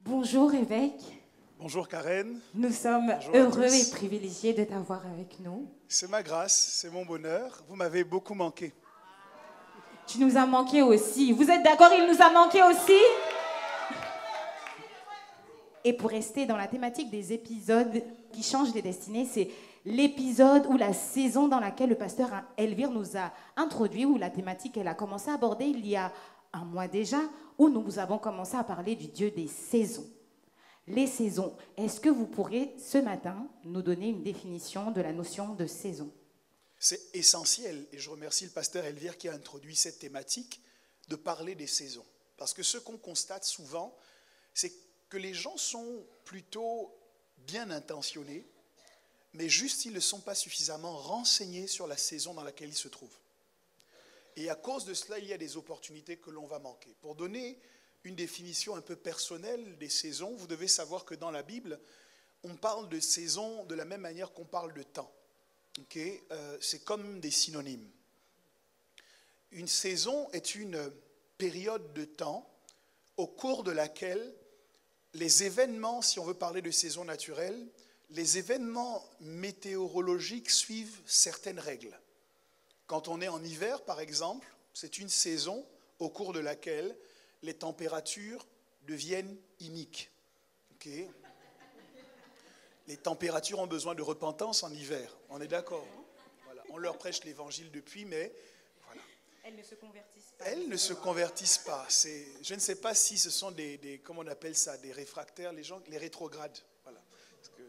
Bonjour évêque, Bonjour Karen, nous sommes Bonjour à heureux tous. et privilégiés de t'avoir avec nous. C'est ma grâce, c'est mon bonheur. Vous m'avez beaucoup manqué. Tu nous as manqué aussi. Vous êtes d'accord, il nous a manqué aussi? Et pour rester dans la thématique des épisodes qui changent les destinées, c'est l'épisode ou la saison dans laquelle le pasteur Elvire nous a introduit, où la thématique elle a commencé à aborder il y a un mois déjà, où nous avons commencé à parler du Dieu des saisons. Les saisons. Est-ce que vous pourrez ce matin nous donner une définition de la notion de saison? C'est essentiel et je remercie le pasteur Elvire qui a introduit cette thématique de parler des saisons. Parce que ce qu'on constate souvent, c'est que les gens sont plutôt bien intentionnés, mais juste ils ne sont pas suffisamment renseignés sur la saison dans laquelle ils se trouvent. Et à cause de cela, il y a des opportunités que l'on va manquer. Pour donner une définition un peu personnelle des saisons, vous devez savoir que dans la Bible, on parle de saison de la même manière qu'on parle de temps. Okay? C'est comme des synonymes. Une saison est une période de temps au cours de laquelle les événements, si on veut parler de saison naturelle, les événements météorologiques suivent certaines règles. Quand on est en hiver, par exemple, c'est une saison au cours de laquelle les températures deviennent iniques. Okay? Les températures ont besoin de repentance en hiver, on est d'accord. Voilà. On leur prêche l'évangile depuis, mais voilà. Elles ne se convertissent pas. Elles ne se convertissent pas. Je ne sais pas si ce sont des comment on appelle ça, des réfractaires, les rétrogrades. Voilà. Parce que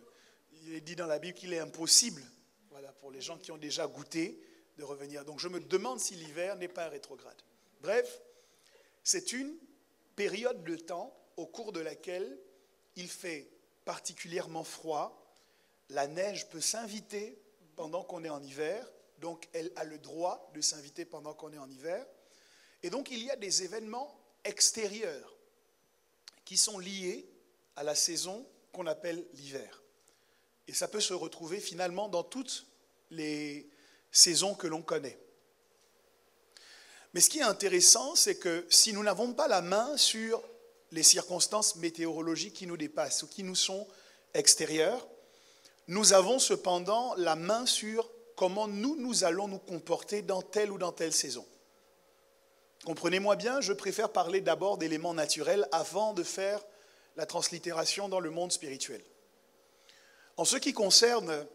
il est dit dans la Bible qu'il est impossible, voilà, pour les gens qui ont déjà goûté, de revenir. Donc je me demande si l'hiver n'est pas un rétrograde. Bref, c'est une période de temps au cours de laquelle il fait particulièrement froid, la neige peut s'inviter pendant qu'on est en hiver, donc elle a le droit de s'inviter pendant qu'on est en hiver. Et donc il y a des événements extérieurs qui sont liés à la saison qu'on appelle l'hiver. Et ça peut se retrouver finalement dans toutes les saisons que l'on connaît. Mais ce qui est intéressant, c'est que si nous n'avons pas la main sur les circonstances météorologiques qui nous dépassent ou qui nous sont extérieures, nous avons cependant la main sur comment nous allons nous comporter dans telle ou dans telle saison. Comprenez-moi bien, je préfère parler d'abord d'éléments naturels avant de faire la translittération dans le monde spirituel. En ce qui concerne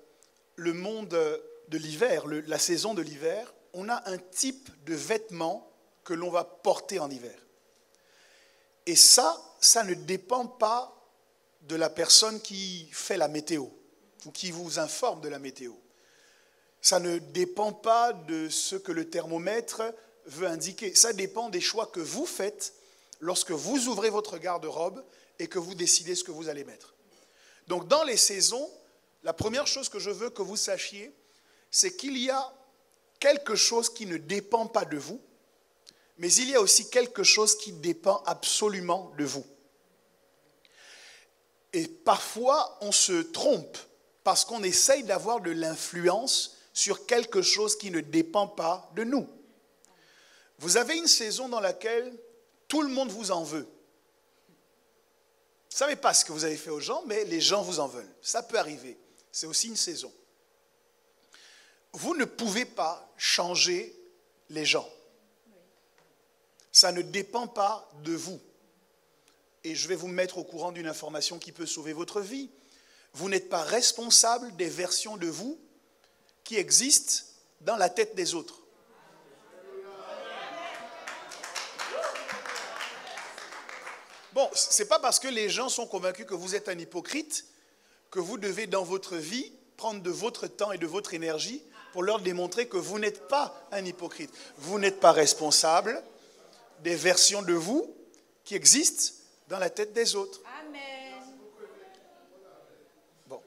le monde de l'hiver, la saison de l'hiver, on a un type de vêtements que l'on va porter en hiver. Et ça ne dépend pas de la personne qui fait la météo ou qui vous informe de la météo. Ça ne dépend pas de ce que le thermomètre veut indiquer. Ça dépend des choix que vous faites lorsque vous ouvrez votre garde-robe et que vous décidez ce que vous allez mettre. Donc dans les saisons, la première chose que je veux que vous sachiez, c'est qu'il y a quelque chose qui ne dépend pas de vous, mais il y a aussi quelque chose qui dépend absolument de vous. Et parfois, on se trompe parce qu'on essaye d'avoir de l'influence sur quelque chose qui ne dépend pas de nous. Vous avez une saison dans laquelle tout le monde vous en veut. Vous ne savez pas ce que vous avez fait aux gens, mais les gens vous en veulent. Ça peut arriver. C'est aussi une saison. Vous ne pouvez pas changer les gens. Ça ne dépend pas de vous. Et je vais vous mettre au courant d'une information qui peut sauver votre vie. Vous n'êtes pas responsable des versions de vous qui existent dans la tête des autres. Bon, ce n'est pas parce que les gens sont convaincus que vous êtes un hypocrite que vous devez dans votre vie prendre de votre temps et de votre énergie pour leur démontrer que vous n'êtes pas un hypocrite. Vous n'êtes pas responsable des versions de vous qui existent dans la tête des autres. Amen. Bon.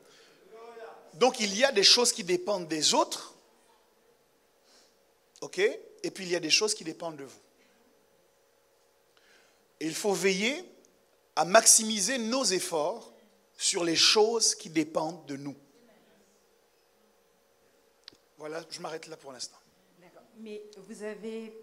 Donc il y a des choses qui dépendent des autres, ok? Et puis il y a des choses qui dépendent de vous. Et il faut veiller à maximiser nos efforts sur les choses qui dépendent de nous. Voilà, je m'arrête là pour l'instant. D'accord. Mais vous avez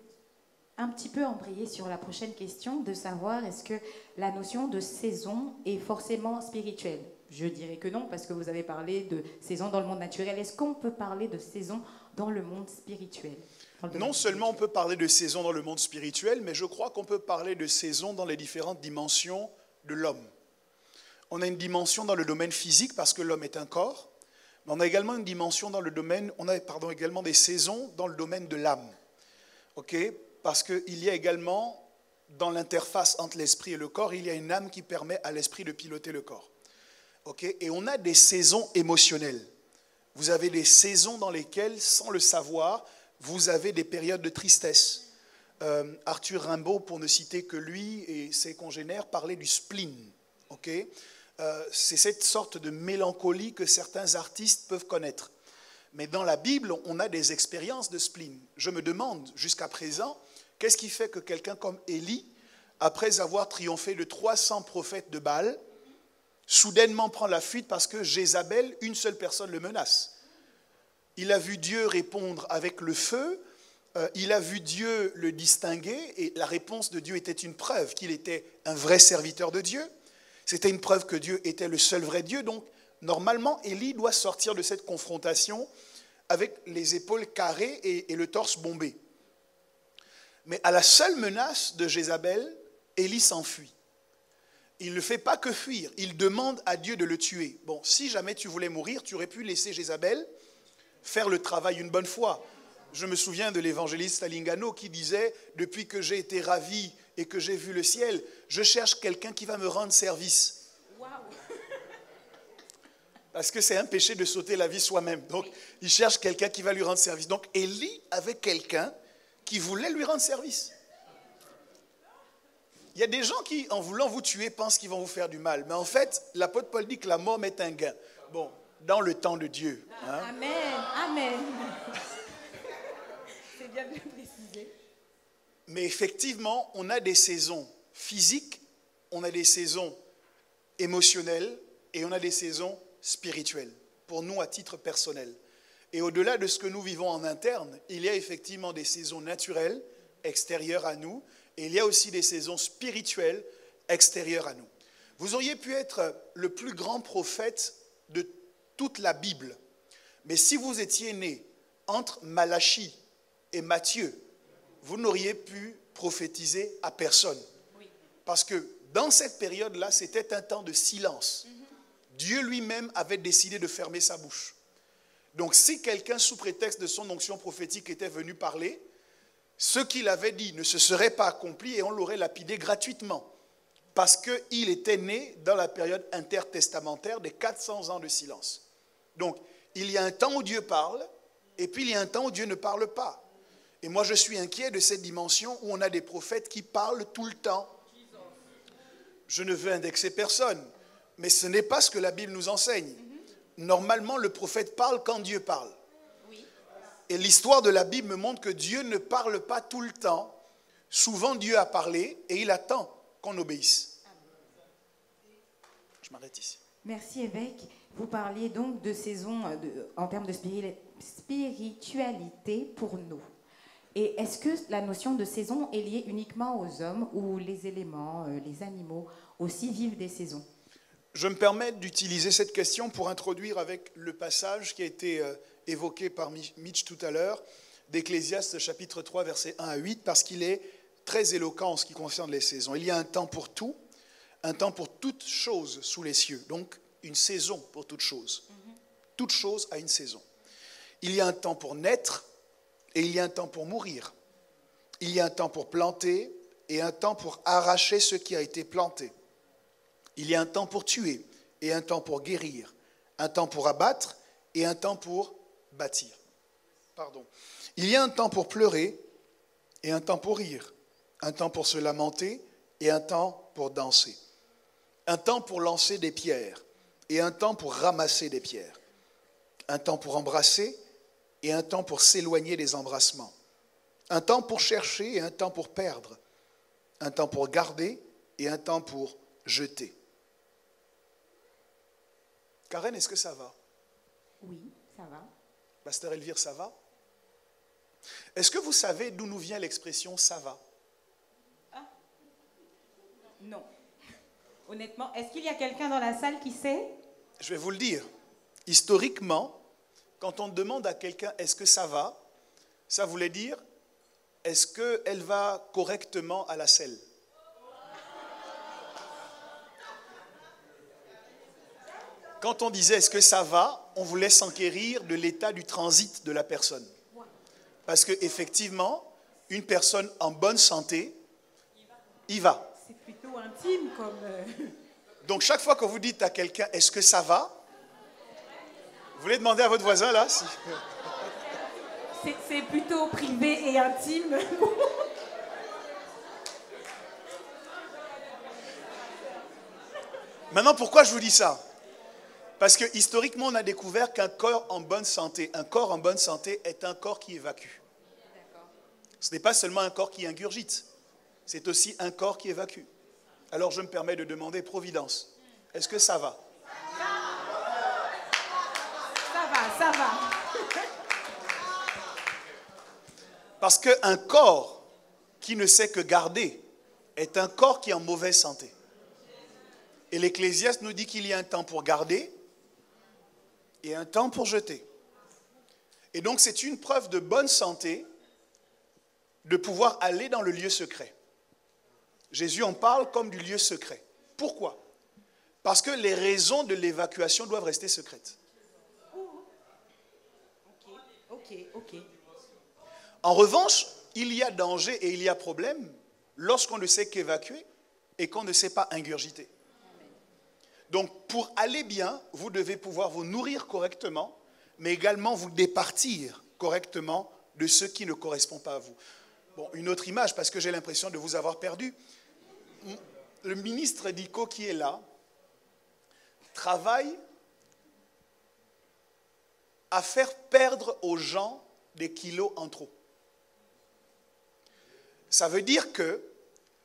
un petit peu embrayer sur la prochaine question de savoir est-ce que la notion de saison est forcément spirituelle? Je dirais que non, parce que vous avez parlé de saison dans le monde naturel. Est-ce qu'on peut parler de saison dans le monde spirituel? Non seulement on peut parler de saison dans le monde spirituel, mais je crois qu'on peut parler de saison dans les différentes dimensions de l'homme. On a une dimension dans le domaine physique parce que l'homme est un corps, mais on a également une dimension dans le domaine, également des saisons dans le domaine de l'âme. Ok? Parce qu'il y a également, dans l'interface entre l'esprit et le corps, il y a une âme qui permet à l'esprit de piloter le corps. Ok? Et on a des saisons émotionnelles. Vous avez des saisons dans lesquelles, sans le savoir, vous avez des périodes de tristesse. Arthur Rimbaud, pour ne citer que lui et ses congénères, parlait du spleen. Okay? C'est cette sorte de mélancolie que certains artistes peuvent connaître. Mais dans la Bible, on a des expériences de spleen. Je me demande, jusqu'à présent, qu'est-ce qui fait que quelqu'un comme Élie, après avoir triomphé de 300 prophètes de Baal, soudainement prend la fuite parce que Jézabel, une seule personne, le menace. Il a vu Dieu répondre avec le feu, il a vu Dieu le distinguer, et la réponse de Dieu était une preuve qu'il était un vrai serviteur de Dieu. C'était une preuve que Dieu était le seul vrai Dieu. Donc, normalement, Élie doit sortir de cette confrontation avec les épaules carrées et le torse bombé. Mais à la seule menace de Jézabel, Élie s'enfuit. Il ne fait pas que fuir, il demande à Dieu de le tuer. Bon, si jamais tu voulais mourir, tu aurais pu laisser Jézabel faire le travail une bonne fois. Je me souviens de l'évangéliste Alingano qui disait « Depuis que j'ai été ravi et que j'ai vu le ciel, je cherche quelqu'un qui va me rendre service. » Parce que c'est un péché de sauter la vie soi-même. Donc, il cherche quelqu'un qui va lui rendre service. Donc, Élie avait quelqu'un qui voulait lui rendre service. Il y a des gens qui, en voulant vous tuer, pensent qu'ils vont vous faire du mal. Mais en fait, l'apôtre Paul dit que la mort met un gain. Bon, dans le temps de Dieu. Hein? Amen, amen. C'est bien de le préciser. Mais effectivement, on a des saisons physiques, on a des saisons émotionnelles et on a des saisons spirituelles, pour nous à titre personnel. Et au-delà de ce que nous vivons en interne, il y a effectivement des saisons naturelles, extérieures à nous, et il y a aussi des saisons spirituelles, extérieures à nous. Vous auriez pu être le plus grand prophète de toute la Bible, mais si vous étiez né entre Malachie et Matthieu, vous n'auriez pu prophétiser à personne. Parce que dans cette période-là, c'était un temps de silence. Dieu lui-même avait décidé de fermer sa bouche. Donc si quelqu'un, sous prétexte de son onction prophétique, était venu parler, ce qu'il avait dit ne se serait pas accompli et on l'aurait lapidé gratuitement. Parce qu'il était né dans la période intertestamentaire des 400 ans de silence. Donc, il y a un temps où Dieu parle, et puis il y a un temps où Dieu ne parle pas. Et moi, je suis inquiet de cette dimension où on a des prophètes qui parlent tout le temps. Je ne veux indexer personne, mais ce n'est pas ce que la Bible nous enseigne. Normalement, le prophète parle quand Dieu parle. Et l'histoire de la Bible me montre que Dieu ne parle pas tout le temps. Souvent, Dieu a parlé et il attend qu'on obéisse. Je m'arrête ici. Merci évêque. Vous parliez donc de saison en termes de spiritualité pour nous. Et est-ce que la notion de saison est liée uniquement aux hommes ou les éléments, les animaux aussi vivent des saisons? Je me permets d'utiliser cette question pour introduire avec le passage qui a été évoqué par Mitch tout à l'heure, d'Ecclésiaste chapitre 3, versets 1 à 8, parce qu'il est très éloquent en ce qui concerne les saisons. Il y a un temps pour tout, un temps pour toute chose sous les cieux. Donc, une saison pour toute chose. Toute chose a une saison. Il y a un temps pour naître et il y a un temps pour mourir. Il y a un temps pour planter et un temps pour arracher ce qui a été planté. Il y a un temps pour tuer et un temps pour guérir. Un temps pour abattre et un temps pour bâtir. Pardon. Il y a un temps pour pleurer et un temps pour rire. Un temps pour se lamenter et un temps pour danser. Un temps pour lancer des pierres et un temps pour ramasser des pierres. Un temps pour embrasser et un temps pour s'éloigner des embrassements. Un temps pour chercher et un temps pour perdre. Un temps pour garder et un temps pour jeter. Karen, est-ce que ça va? Oui, ça va. Pasteur Elvire, ça va? Est-ce que vous savez d'où nous vient l'expression « ça va » ? Non. Honnêtement, est-ce qu'il y a quelqu'un dans la salle qui sait? Je vais vous le dire. Historiquement, quand on demande à quelqu'un est-ce que ça va, ça voulait dire est-ce qu'elle va correctement à la selle. Quand on disait est-ce que ça va, on voulait s'enquérir de l'état du transit de la personne. Parce qu'effectivement, une personne en bonne santé, y va. C'est plutôt intime comme... Donc chaque fois que vous dites à quelqu'un est-ce que ça va, vous voulez demander à votre voisin là si... C'est plutôt privé et intime. Maintenant, pourquoi je vous dis ça? Parce que historiquement, on a découvert qu'un corps en bonne santé est un corps qui évacue. Ce n'est pas seulement un corps qui ingurgite, c'est aussi un corps qui évacue. Alors je me permets de demander Providence. Est-ce que ça va? Ça va. Parce qu'un corps qui ne sait que garder est un corps qui est en mauvaise santé. Et l'Ecclésiaste nous dit qu'il y a un temps pour garder et un temps pour jeter. Et donc c'est une preuve de bonne santé de pouvoir aller dans le lieu secret. Jésus en parle comme du lieu secret. Pourquoi? Parce que les raisons de l'évacuation doivent rester secrètes. Ok. En revanche, il y a danger et il y a problème lorsqu'on ne sait qu'évacuer et qu'on ne sait pas ingurgiter. Donc, pour aller bien, vous devez pouvoir vous nourrir correctement, mais également vous départir correctement de ce qui ne correspond pas à vous. Bon, une autre image, parce que j'ai l'impression de vous avoir perdu. Le ministre Diko qui est là travaille à faire perdre aux gens des kilos en trop. Ça veut dire que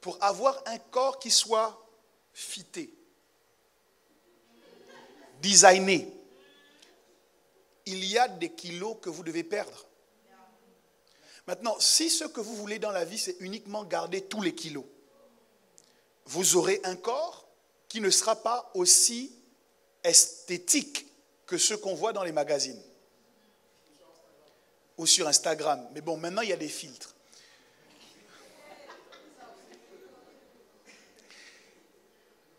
pour avoir un corps qui soit fité, designé, il y a des kilos que vous devez perdre. Maintenant, si ce que vous voulez dans la vie, c'est uniquement garder tous les kilos, vous aurez un corps qui ne sera pas aussi esthétique que ceux qu'on voit dans les magazines ou sur Instagram. Mais bon, maintenant, il y a des filtres.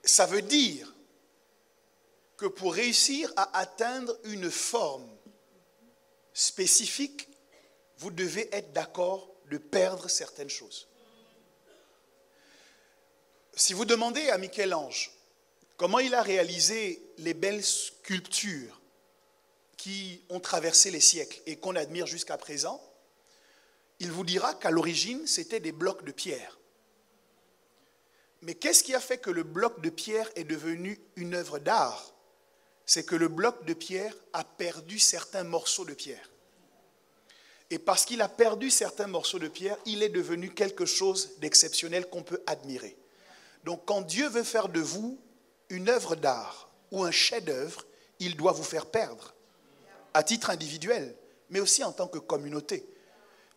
Ça veut dire que pour réussir à atteindre une forme spécifique, vous devez être d'accord de perdre certaines choses. Si vous demandez à Michel-Ange comment il a réalisé les belles sculptures qui ont traversé les siècles et qu'on admire jusqu'à présent, il vous dira qu'à l'origine, c'était des blocs de pierre. Mais qu'est-ce qui a fait que le bloc de pierre est devenu une œuvre d'art? C'est que le bloc de pierre a perdu certains morceaux de pierre. Et parce qu'il a perdu certains morceaux de pierre, il est devenu quelque chose d'exceptionnel qu'on peut admirer. Donc quand Dieu veut faire de vous une œuvre d'art ou un chef-d'œuvre, il doit vous faire perdre, à titre individuel, mais aussi en tant que communauté.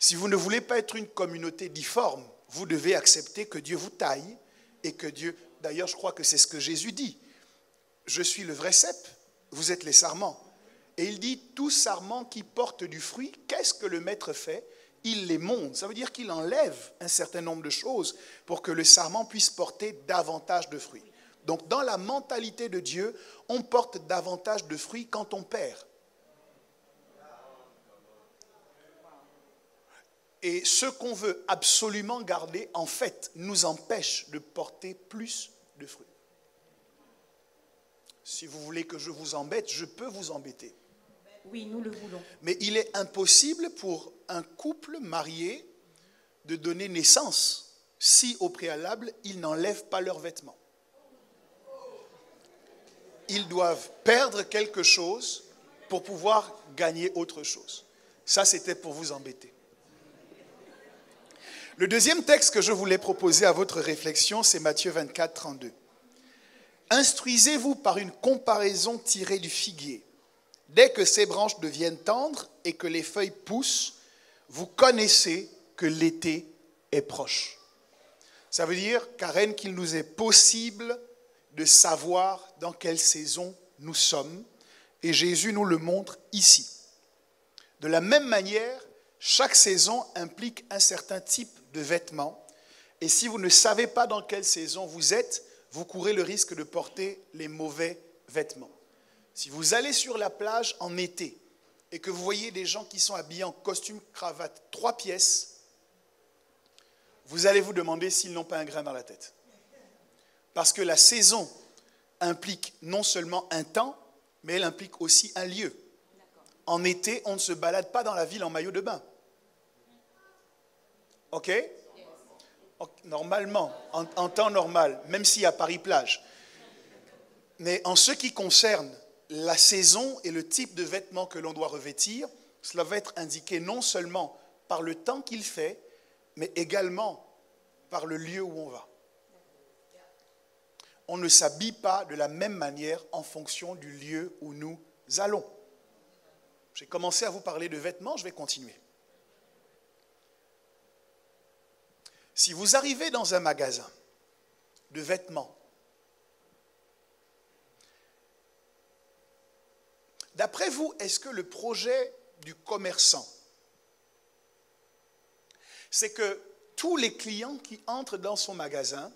Si vous ne voulez pas être une communauté difforme, vous devez accepter que Dieu vous taille et que Dieu... D'ailleurs, je crois que c'est ce que Jésus dit. Je suis le vrai cep, vous êtes les sarments. Et il dit, tout sarment qui porte du fruit, qu'est-ce que le maître fait? Il les monte. Ça veut dire qu'il enlève un certain nombre de choses pour que le sarment puisse porter davantage de fruits. Donc, dans la mentalité de Dieu, on porte davantage de fruits quand on perd. Et ce qu'on veut absolument garder, en fait, nous empêche de porter plus de fruits. Si vous voulez que je vous embête, je peux vous embêter. Oui, nous le voulons. Mais il est impossible pour un couple marié de donner naissance si au préalable, ils n'enlèvent pas leurs vêtements. Ils doivent perdre quelque chose pour pouvoir gagner autre chose. Ça, c'était pour vous embêter. Le deuxième texte que je voulais proposer à votre réflexion, c'est Matthieu 24, 32. Instruisez-vous par une comparaison tirée du figuier. Dès que ses branches deviennent tendres et que les feuilles poussent, vous connaissez que l'été est proche. Ça veut dire, Karen, qu'il nous est possible de savoir dans quelle saison nous sommes. Et Jésus nous le montre ici. De la même manière, chaque saison implique un certain type de vêtements. Et si vous ne savez pas dans quelle saison vous êtes, vous courez le risque de porter les mauvais vêtements. Si vous allez sur la plage en été et que vous voyez des gens qui sont habillés en costume, cravate, 3 pièces, vous allez vous demander s'ils n'ont pas un grain dans la tête. Parce que la saison implique non seulement un temps, mais elle implique aussi un lieu. En été, on ne se balade pas dans la ville en maillot de bain. OK? Normalement, en temps normal, même s'il y a Paris-Plage. Mais en ce qui concerne la saison et le type de vêtements que l'on doit revêtir, cela va être indiqué non seulement par le temps qu'il fait, mais également par le lieu où on va. On ne s'habille pas de la même manière en fonction du lieu où nous allons. J'ai commencé à vous parler de vêtements, je vais continuer. Si vous arrivez dans un magasin de vêtements, d'après vous, est-ce que le projet du commerçant, c'est que tous les clients qui entrent dans son magasin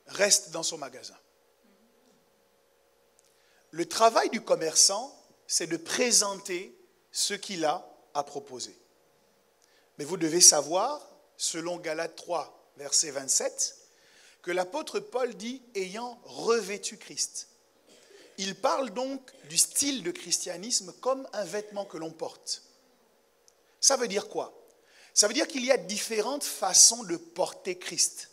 restent dans son magasin? Le travail du commerçant, c'est de présenter ce qu'il a à proposer. Mais vous devez savoir, selon Galates 3, verset 27, que l'apôtre Paul dit « ayant revêtu Christ ». Il parle donc du style de christianisme comme un vêtement que l'on porte. Ça veut dire quoi? Ça veut dire qu'il y a différentes façons de porter Christ.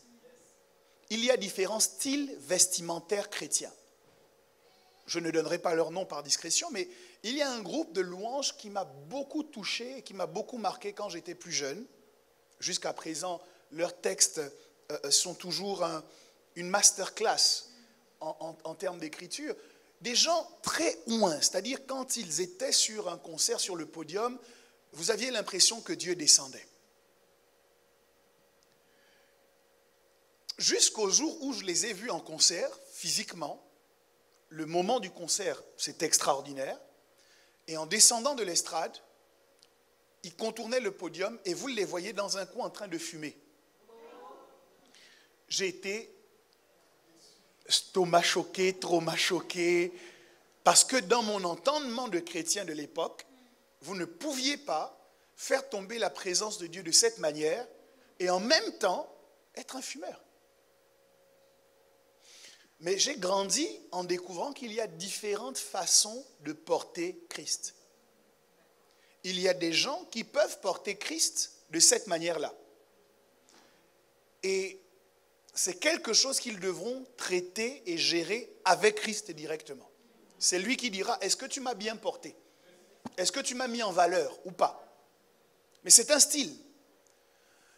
Il y a différents styles vestimentaires chrétiens. Je ne donnerai pas leur nom par discrétion, mais il y a un groupe de louanges qui m'a beaucoup touché et qui m'a beaucoup marqué quand j'étais plus jeune. Jusqu'à présent, leurs textes sont toujours une masterclass en termes d'écriture. Des gens très ouins, c'est-à-dire quand ils étaient sur un concert, sur le podium, vous aviez l'impression que Dieu descendait. Jusqu'au jour où je les ai vus en concert, physiquement, le moment du concert, c'est extraordinaire. Et en descendant de l'estrade, ils contournaient le podium et vous les voyez dans un coin en train de fumer. J'ai été stomac choqué, trauma choqué, parce que dans mon entendement de chrétien de l'époque, vous ne pouviez pas faire tomber la présence de Dieu de cette manière et en même temps être un fumeur. Mais j'ai grandi en découvrant qu'il y a différentes façons de porter Christ. Il y a des gens qui peuvent porter Christ de cette manière-là. Et c'est quelque chose qu'ils devront traiter et gérer avec Christ directement. C'est lui qui dira, est-ce que tu m'as bien porté? Est-ce que tu m'as mis en valeur ou pas? Mais c'est un style.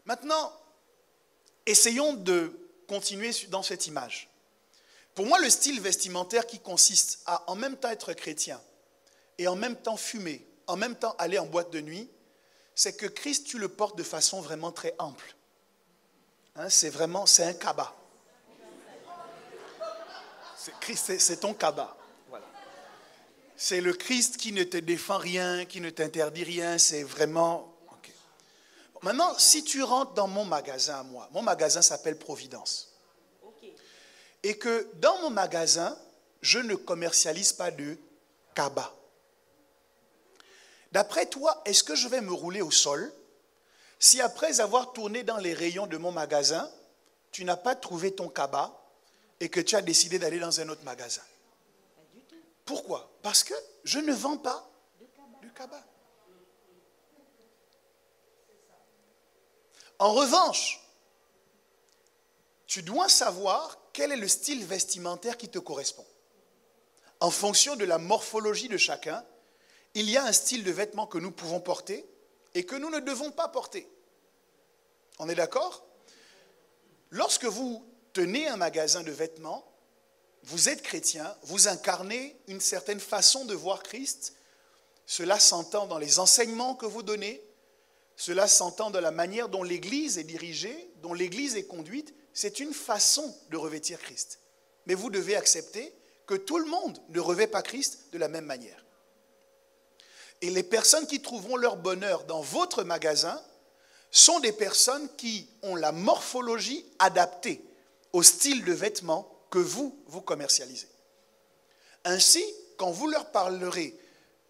Maintenant, essayons de continuer dans cette image. Pour moi, le style vestimentaire qui consiste à en même temps être chrétien et en même temps fumer, en même temps aller en boîte de nuit, c'est que Christ, tu le portes de façon vraiment très ample. Hein, c'est un cabas. Christ, c'est ton cabas. Voilà. C'est le Christ qui ne te défend rien, qui ne t'interdit rien, c'est vraiment... Okay. Maintenant, si tu rentres dans mon magasin à moi, mon magasin s'appelle Providence. Et que dans mon magasin, je ne commercialise pas de cabas. D'après toi, est-ce que je vais me rouler au sol si après avoir tourné dans les rayons de mon magasin, tu n'as pas trouvé ton cabas et que tu as décidé d'aller dans un autre magasin? Pourquoi? Parce que je ne vends pas de cabas. En revanche, tu dois savoir quel est le style vestimentaire qui te correspond. En fonction de la morphologie de chacun, il y a un style de vêtements que nous pouvons porter et que nous ne devons pas porter. On est d'accord? Lorsque vous tenez un magasin de vêtements, vous êtes chrétien, vous incarnez une certaine façon de voir Christ. Cela s'entend dans les enseignements que vous donnez, Cela s'entend de la manière dont l'Église est dirigée, dont l'Église est conduite. C'est une façon de revêtir Christ. Mais vous devez accepter que tout le monde ne revêt pas Christ de la même manière. Et les personnes qui trouveront leur bonheur dans votre magasin sont des personnes qui ont la morphologie adaptée au style de vêtements que vous commercialisez. Ainsi, quand vous leur parlerez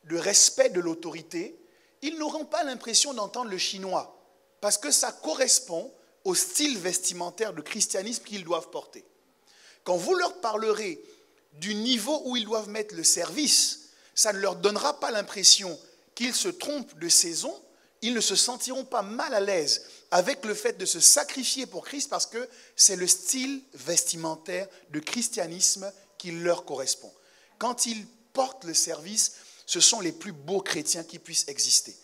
de respect de l'autorité, ils n'auront pas l'impression d'entendre le chinois, parce que ça correspond au style vestimentaire de christianisme qu'ils doivent porter. Quand vous leur parlerez du niveau où ils doivent mettre le service, ça ne leur donnera pas l'impression qu'ils se trompent de saison, ils ne se sentiront pas mal à l'aise avec le fait de se sacrifier pour Christ parce que c'est le style vestimentaire de christianisme qui leur correspond. Quand ils portent le service, ce sont les plus beaux chrétiens qui puissent exister.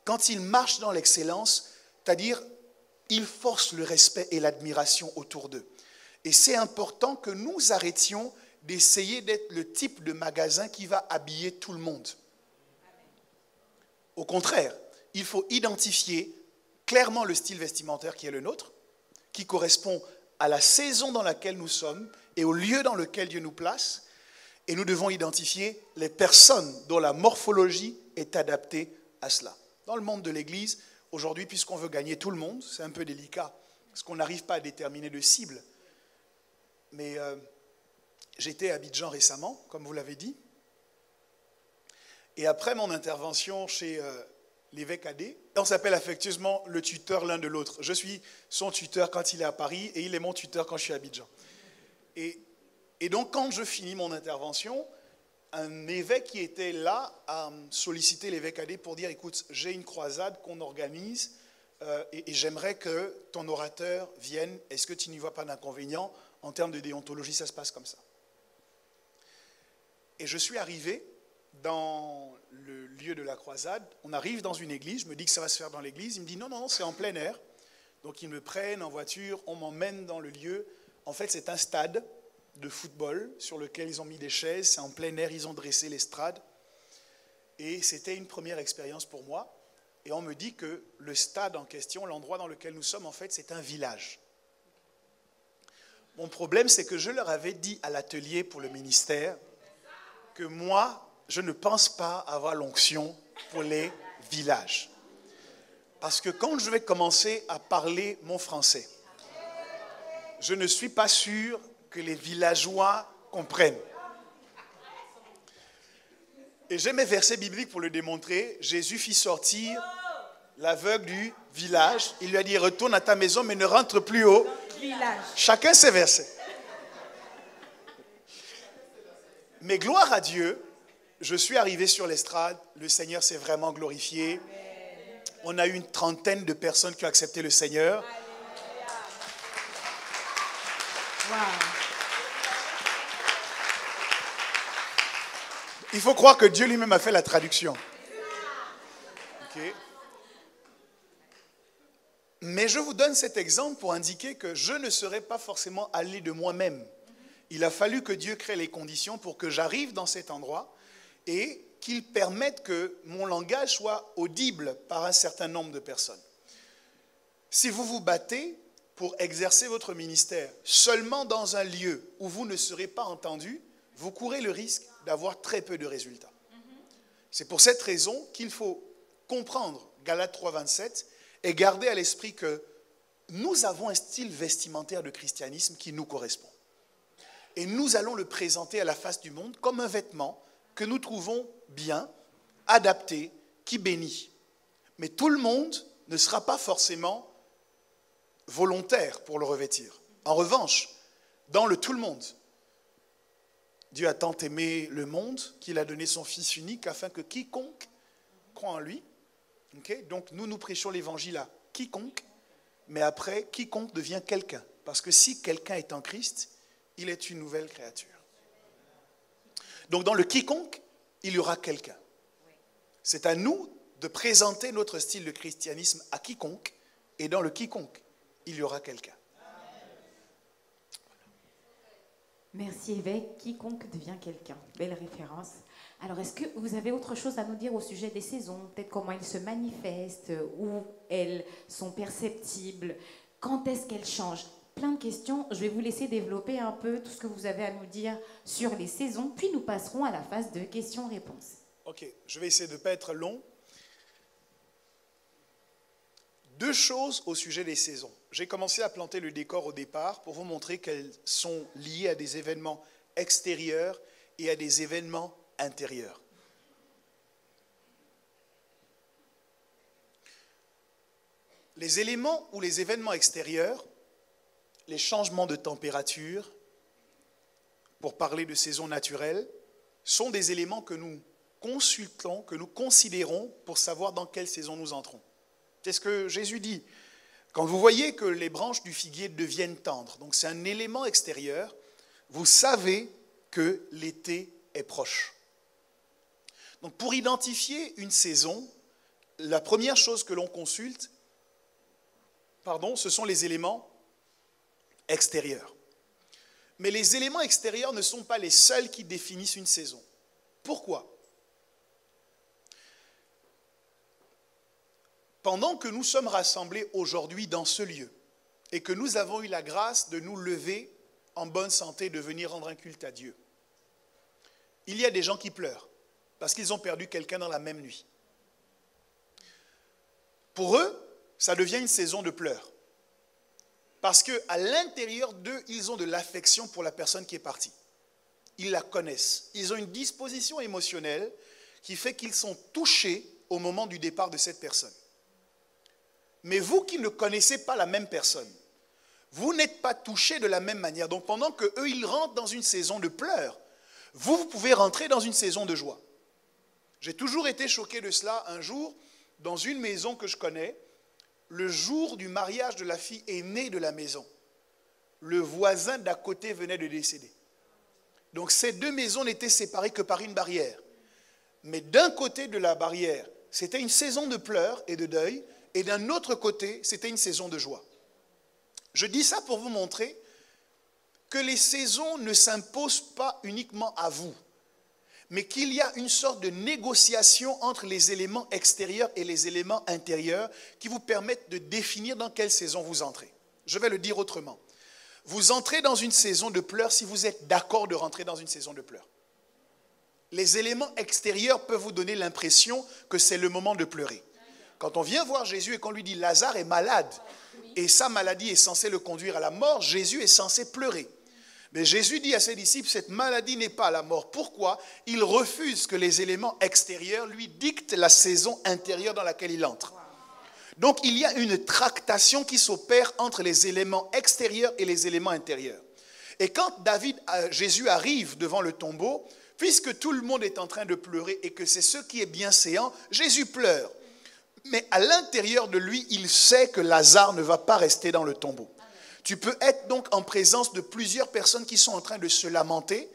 Quand ils marchent dans l'excellence, c'est-à-dire ils forcent le respect et l'admiration autour d'eux. Et c'est important que nous arrêtions d'essayer d'être le type de magasin qui va habiller tout le monde. Au contraire, il faut identifier clairement le style vestimentaire qui est le nôtre, qui correspond à la saison dans laquelle nous sommes et au lieu dans lequel Dieu nous place. Et nous devons identifier les personnes dont la morphologie est adaptée à cela. Dans le monde de l'Église, aujourd'hui, puisqu'on veut gagner tout le monde, c'est un peu délicat, parce qu'on n'arrive pas à déterminer de cible. Mais j'étais à Abidjan récemment, comme vous l'avez dit. Et après mon intervention chez l'évêque Adé, on s'appelle affectueusement le tuteur l'un de l'autre. Je suis son tuteur quand il est à Paris et il est mon tuteur quand je suis à Abidjan. Et donc, quand je finis mon intervention, un évêque qui était là a sollicité l'évêque Adé pour dire, écoute, j'ai une croisade qu'on organise et j'aimerais que ton orateur vienne. Est-ce que tu n'y vois pas d'inconvénient? En termes de déontologie, ça se passe comme ça. Et je suis arrivé dans le lieu de la croisade. On arrive dans une église, je me dis que ça va se faire dans l'église. Il me dit, non, c'est en plein air. Donc, ils me prennent en voiture, on m'emmène dans le lieu. En fait, c'est un stade de football sur lequel ils ont mis des chaises, c'est en plein air, ils ont dressé l'estrade. Et c'était une première expérience pour moi. Et on me dit que le stade en question, l'endroit dans lequel nous sommes, en fait, c'est un village. Mon problème, c'est que je leur avais dit à l'atelier pour le ministère que moi, je ne pense pas avoir l'onction pour les villages. Parce que quand je vais commencer à parler mon français, je ne suis pas sûr que les villageois comprennent. Et j'ai mes versets bibliques pour le démontrer. Jésus fit sortir l'aveugle du village. Il lui a dit, retourne à ta maison, mais ne rentre plus au village. Chacun ses versets. Mais gloire à Dieu, je suis arrivé sur l'estrade. Le Seigneur s'est vraiment glorifié. On a eu une trentaine de personnes qui ont accepté le Seigneur. Wow. Il faut croire que Dieu lui-même a fait la traduction. Okay. Mais je vous donne cet exemple pour indiquer que je ne serais pas forcément allé de moi-même. Il a fallu que Dieu crée les conditions pour que j'arrive dans cet endroit et qu'il permette que mon langage soit audible par un certain nombre de personnes. Si vous vous battez pour exercer votre ministère seulement dans un lieu où vous ne serez pas entendu, vous courez le risque d'avoir très peu de résultats. C'est pour cette raison qu'il faut comprendre Galates 3,27 et garder à l'esprit que nous avons un style vestimentaire de christianisme qui nous correspond. Et nous allons le présenter à la face du monde comme un vêtement que nous trouvons bien, adapté, qui bénit. Mais tout le monde ne sera pas forcément volontaire pour le revêtir. En revanche, dans le tout le monde, Dieu a tant aimé le monde qu'il a donné son Fils unique afin que quiconque croit en lui. Okay? Donc nous prêchons l'évangile à quiconque, mais après, quiconque devient quelqu'un. Parce que si quelqu'un est en Christ, il est une nouvelle créature. Donc dans le quiconque, il y aura quelqu'un. C'est à nous de présenter notre style de christianisme à quiconque, et dans le quiconque, il y aura quelqu'un. Merci évêque, quiconque devient quelqu'un. Belle référence. Alors, est-ce que vous avez autre chose à nous dire au sujet des saisons? Peut-être comment elles se manifestent, où elles sont perceptibles, quand est-ce qu'elles changent? Plein de questions. Je vais vous laisser développer un peu tout ce que vous avez à nous dire sur les saisons, puis nous passerons à la phase de questions-réponses. Ok, je vais essayer de ne pas être long. Deux choses au sujet des saisons. J'ai commencé à planter le décor au départ pour vous montrer qu'elles sont liées à des événements extérieurs et à des événements intérieurs. Les éléments ou les événements extérieurs, les changements de température, pour parler de saison naturelle, sont des éléments que nous consultons, que nous considérons pour savoir dans quelle saison nous entrons. C'est ce que Jésus dit. Quand vous voyez que les branches du figuier deviennent tendres, donc c'est un élément extérieur, vous savez que l'été est proche. Donc pour identifier une saison, la première chose que l'on consulte, ce sont les éléments extérieurs. Mais les éléments extérieurs ne sont pas les seuls qui définissent une saison. Pourquoi ? Pendant que nous sommes rassemblés aujourd'hui dans ce lieu et que nous avons eu la grâce de nous lever en bonne santé, de venir rendre un culte à Dieu, il y a des gens qui pleurent parce qu'ils ont perdu quelqu'un dans la même nuit. Pour eux, ça devient une saison de pleurs. Parce qu'à l'intérieur d'eux, ils ont de l'affection pour la personne qui est partie. Ils la connaissent. Ils ont une disposition émotionnelle qui fait qu'ils sont touchés au moment du départ de cette personne. Mais vous qui ne connaissez pas la même personne, vous n'êtes pas touchés de la même manière. Donc pendant qu'eux, ils rentrent dans une saison de pleurs, vous pouvez rentrer dans une saison de joie. J'ai toujours été choqué de cela. Un jour, dans une maison que je connais, le jour du mariage de la fille aînée de la maison, le voisin d'à côté venait de décéder. Donc ces deux maisons n'étaient séparées que par une barrière. Mais d'un côté de la barrière, c'était une saison de pleurs et de deuil, et d'un autre côté, c'était une saison de joie. Je dis ça pour vous montrer que les saisons ne s'imposent pas uniquement à vous, mais qu'il y a une sorte de négociation entre les éléments extérieurs et les éléments intérieurs qui vous permettent de définir dans quelle saison vous entrez. Je vais le dire autrement. Vous entrez dans une saison de pleurs si vous êtes d'accord de rentrer dans une saison de pleurs. Les éléments extérieurs peuvent vous donner l'impression que c'est le moment de pleurer. Quand on vient voir Jésus et qu'on lui dit « Lazare est malade » et sa maladie est censée le conduire à la mort, Jésus est censé pleurer. Mais Jésus dit à ses disciples, cette maladie n'est pas la mort. Pourquoi ? Il refuse que les éléments extérieurs lui dictent la saison intérieure dans laquelle il entre. Donc il y a une tractation qui s'opère entre les éléments extérieurs et les éléments intérieurs. Et quand Jésus arrive devant le tombeau, puisque tout le monde est en train de pleurer et que c'est ce qui est bienséant, Jésus pleure. Mais à l'intérieur de lui, il sait que Lazare ne va pas rester dans le tombeau. Tu peux être donc en présence de plusieurs personnes qui sont en train de se lamenter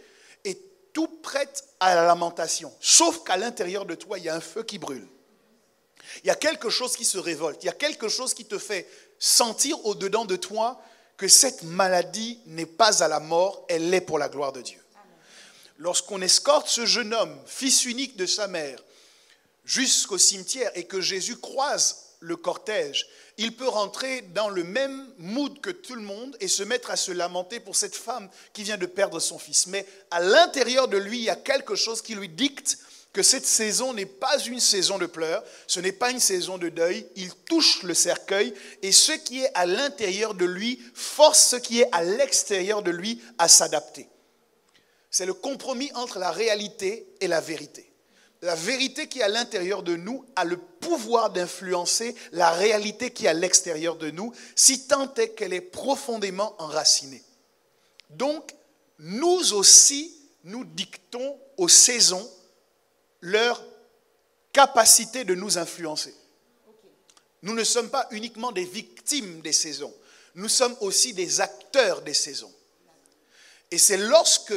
et tout prêtes à la lamentation. Sauf qu'à l'intérieur de toi, il y a un feu qui brûle. Il y a quelque chose qui se révolte. Il y a quelque chose qui te fait sentir au-dedans de toi que cette maladie n'est pas à la mort, elle est pour la gloire de Dieu. Lorsqu'on escorte ce jeune homme, fils unique de sa mère, jusqu'au cimetière et que Jésus croise le cortège, il peut rentrer dans le même mood que tout le monde et se mettre à se lamenter pour cette femme qui vient de perdre son fils. Mais à l'intérieur de lui, il y a quelque chose qui lui dicte que cette saison n'est pas une saison de pleurs, ce n'est pas une saison de deuil. Il touche le cercueil et ce qui est à l'intérieur de lui force ce qui est à l'extérieur de lui à s'adapter. C'est le compromis entre la réalité et la vérité. La vérité qui est à l'intérieur de nous a le pouvoir d'influencer la réalité qui est à l'extérieur de nous, si tant est qu'elle est profondément enracinée. Donc, nous aussi, nous dictons aux saisons leur capacité de nous influencer. Nous ne sommes pas uniquement des victimes des saisons, nous sommes aussi des acteurs des saisons. Et c'est lorsque,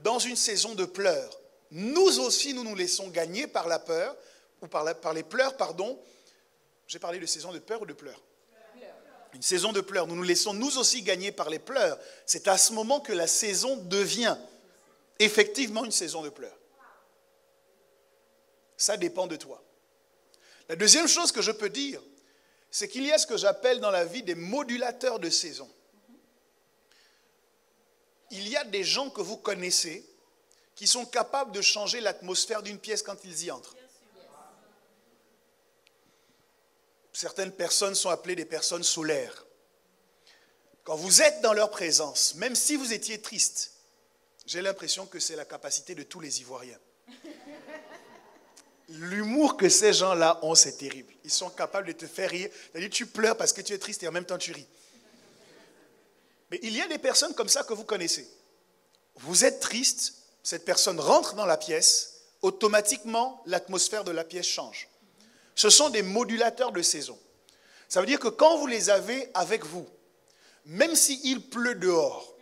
dans une saison de pleurs, nous aussi, nous nous laissons gagner par la peur, ou par les pleurs, pardon. J'ai parlé de saison de peur ou de pleurs ? Une saison de pleurs. Nous nous laissons nous aussi gagner par les pleurs. C'est à ce moment que la saison devient effectivement une saison de pleurs. Ça dépend de toi. La deuxième chose que je peux dire, c'est qu'il y a ce que j'appelle dans la vie des modulateurs de saison. Il y a des gens que vous connaissez qui sont capables de changer l'atmosphère d'une pièce quand ils y entrent. Certaines personnes sont appelées des personnes solaires. Quand vous êtes dans leur présence, même si vous étiez triste, j'ai l'impression que c'est la capacité de tous les Ivoiriens. L'humour que ces gens-là ont, c'est terrible. Ils sont capables de te faire rire. C'est-à-dire, tu pleures parce que tu es triste et en même temps tu ris. Mais il y a des personnes comme ça que vous connaissez. Vous êtes triste, cette personne rentre dans la pièce, automatiquement l'atmosphère de la pièce change. Ce sont des modulateurs de saison. Ça veut dire que quand vous les avez avec vous, même s'il pleut dehors,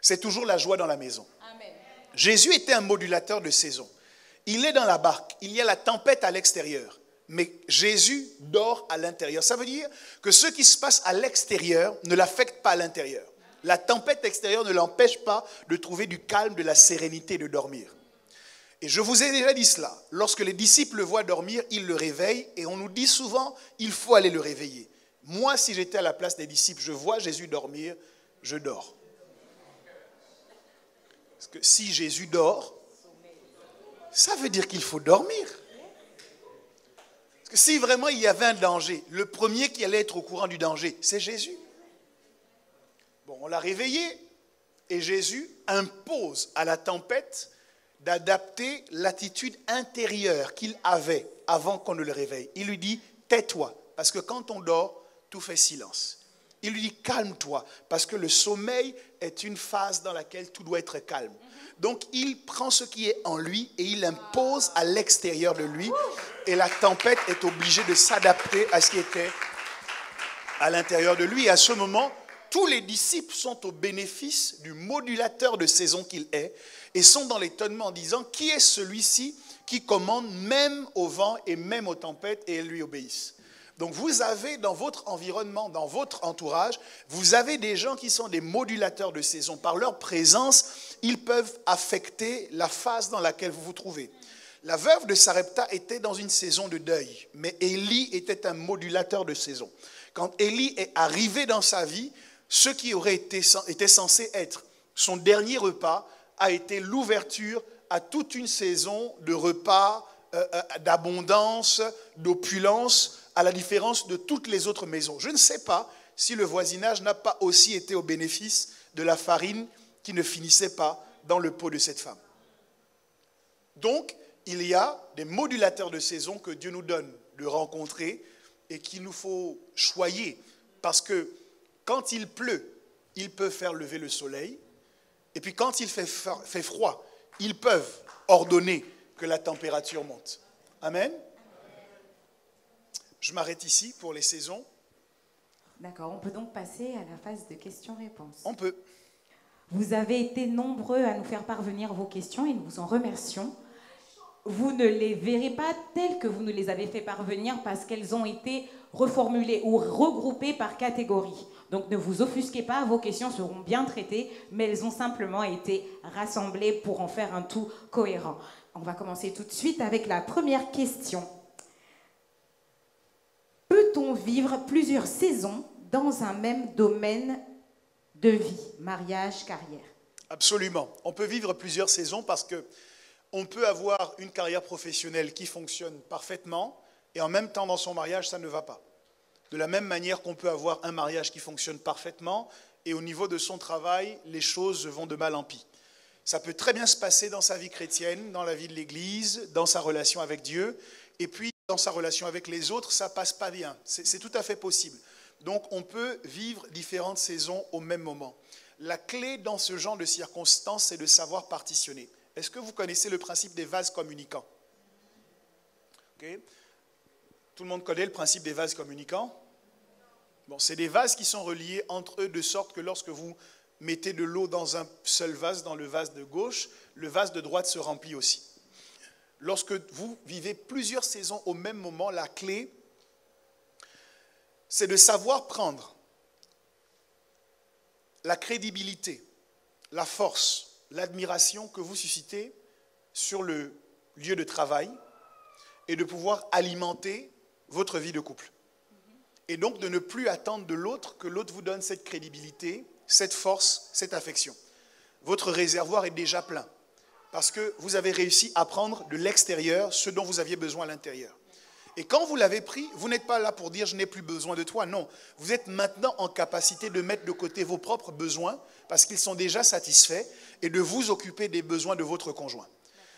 c'est toujours la joie dans la maison. Amen. Jésus était un modulateur de saison. Il est dans la barque, il y a la tempête à l'extérieur, mais Jésus dort à l'intérieur. Ça veut dire que ce qui se passe à l'extérieur ne l'affecte pas à l'intérieur. La tempête extérieure ne l'empêche pas de trouver du calme, de la sérénité, de dormir. Et je vous ai déjà dit cela. Lorsque les disciples le voient dormir, ils le réveillent et on nous dit souvent, il faut aller le réveiller. Moi, si j'étais à la place des disciples, je vois Jésus dormir, je dors. Parce que si Jésus dort, ça veut dire qu'il faut dormir. Parce que si vraiment il y avait un danger, le premier qui allait être au courant du danger, c'est Jésus. Bon, on l'a réveillé et Jésus impose à la tempête d'adapter l'attitude intérieure qu'il avait avant qu'on ne le réveille. Il lui dit, tais-toi, parce que quand on dort, tout fait silence. Il lui dit, calme-toi, parce que le sommeil est une phase dans laquelle tout doit être calme. Donc, il prend ce qui est en lui et il impose à l'extérieur de lui. Et la tempête est obligée de s'adapter à ce qui était à l'intérieur de lui. Et à ce moment, tous les disciples sont au bénéfice du modulateur de saison qu'il est et sont dans l'étonnement en disant, qui est celui-ci qui commande même au vent et même aux tempêtes et elles lui obéissent. Donc vous avez dans votre environnement, dans votre entourage, vous avez des gens qui sont des modulateurs de saison. Par leur présence, ils peuvent affecter la phase dans laquelle vous vous trouvez. La veuve de Sarepta était dans une saison de deuil, mais Élie était un modulateur de saison. Quand Élie est arrivé dans sa vie, ce qui était censé être son dernier repas a été l'ouverture à toute une saison de repas, d'abondance, d'opulence, à la différence de toutes les autres maisons. Je ne sais pas si le voisinage n'a pas aussi été au bénéfice de la farine qui ne finissait pas dans le pot de cette femme. Donc, il y a des modulateurs de saison que Dieu nous donne de rencontrer et qu'il nous faut choyer. Parce que quand il pleut, ils peuvent faire lever le soleil. Et puis quand il fait froid, ils peuvent ordonner que la température monte. Amen. Je m'arrête ici pour les saisons. D'accord, on peut donc passer à la phase de questions-réponses. On peut. Vous avez été nombreux à nous faire parvenir vos questions et nous vous en remercions. Vous ne les verrez pas telles que vous nous les avez fait parvenir parce qu'elles ont été reformulées ou regroupées par catégorie. Donc ne vous offusquez pas, vos questions seront bien traitées, mais elles ont simplement été rassemblées pour en faire un tout cohérent. On va commencer tout de suite avec la première question. Peut-on vivre plusieurs saisons dans un même domaine de vie, mariage, carrière? Absolument. On peut vivre plusieurs saisons parce que on peut avoir une carrière professionnelle qui fonctionne parfaitement et en même temps dans son mariage, ça ne va pas. De la même manière qu'on peut avoir un mariage qui fonctionne parfaitement et au niveau de son travail, les choses vont de mal en pis. Ça peut très bien se passer dans sa vie chrétienne, dans la vie de l'Église, dans sa relation avec Dieu et puis dans sa relation avec les autres, ça passe pas bien. C'est tout à fait possible. Donc on peut vivre différentes saisons au même moment. La clé dans ce genre de circonstances, c'est de savoir partitionner. Est-ce que vous connaissez le principe des vases communicants? Okay. Tout le monde connaît le principe des vases communicants? Bon, c'est des vases qui sont reliés entre eux de sorte que lorsque vous mettez de l'eau dans un seul vase, dans le vase de gauche, le vase de droite se remplit aussi. Lorsque vous vivez plusieurs saisons au même moment, la clé, c'est de savoir prendre la crédibilité, la force, l'admiration que vous suscitez sur le lieu de travail et de pouvoir alimenter votre vie de couple. Et donc de ne plus attendre de l'autre que l'autre vous donne cette crédibilité, cette force, cette affection. Votre réservoir est déjà plein parce que vous avez réussi à prendre de l'extérieur ce dont vous aviez besoin à l'intérieur. Et quand vous l'avez pris, vous n'êtes pas là pour dire « je n'ai plus besoin de toi ». Non, vous êtes maintenant en capacité de mettre de côté vos propres besoins parce qu'ils sont déjà satisfaits et de vous occuper des besoins de votre conjoint.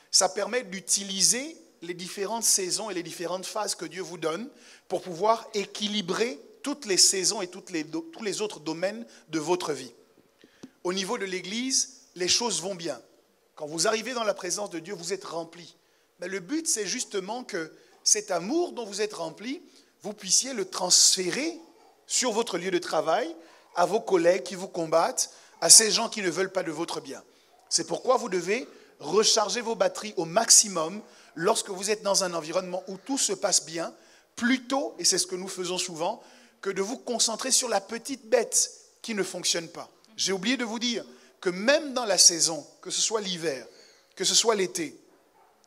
Ça permet d'utiliser les différentes saisons et les différentes phases que Dieu vous donne pour pouvoir équilibrer toutes les saisons et tous les autres domaines de votre vie. Au niveau de l'Église, les choses vont bien. Quand vous arrivez dans la présence de Dieu, vous êtes rempli. Mais le but, c'est justement que cet amour dont vous êtes rempli, vous puissiez le transférer sur votre lieu de travail, à vos collègues qui vous combattent, à ces gens qui ne veulent pas de votre bien. C'est pourquoi vous devez recharger vos batteries au maximum lorsque vous êtes dans un environnement où tout se passe bien, plutôt, et c'est ce que nous faisons souvent, que de vous concentrer sur la petite bête qui ne fonctionne pas. J'ai oublié de vous dire que même dans la saison, que ce soit l'hiver, que ce soit l'été,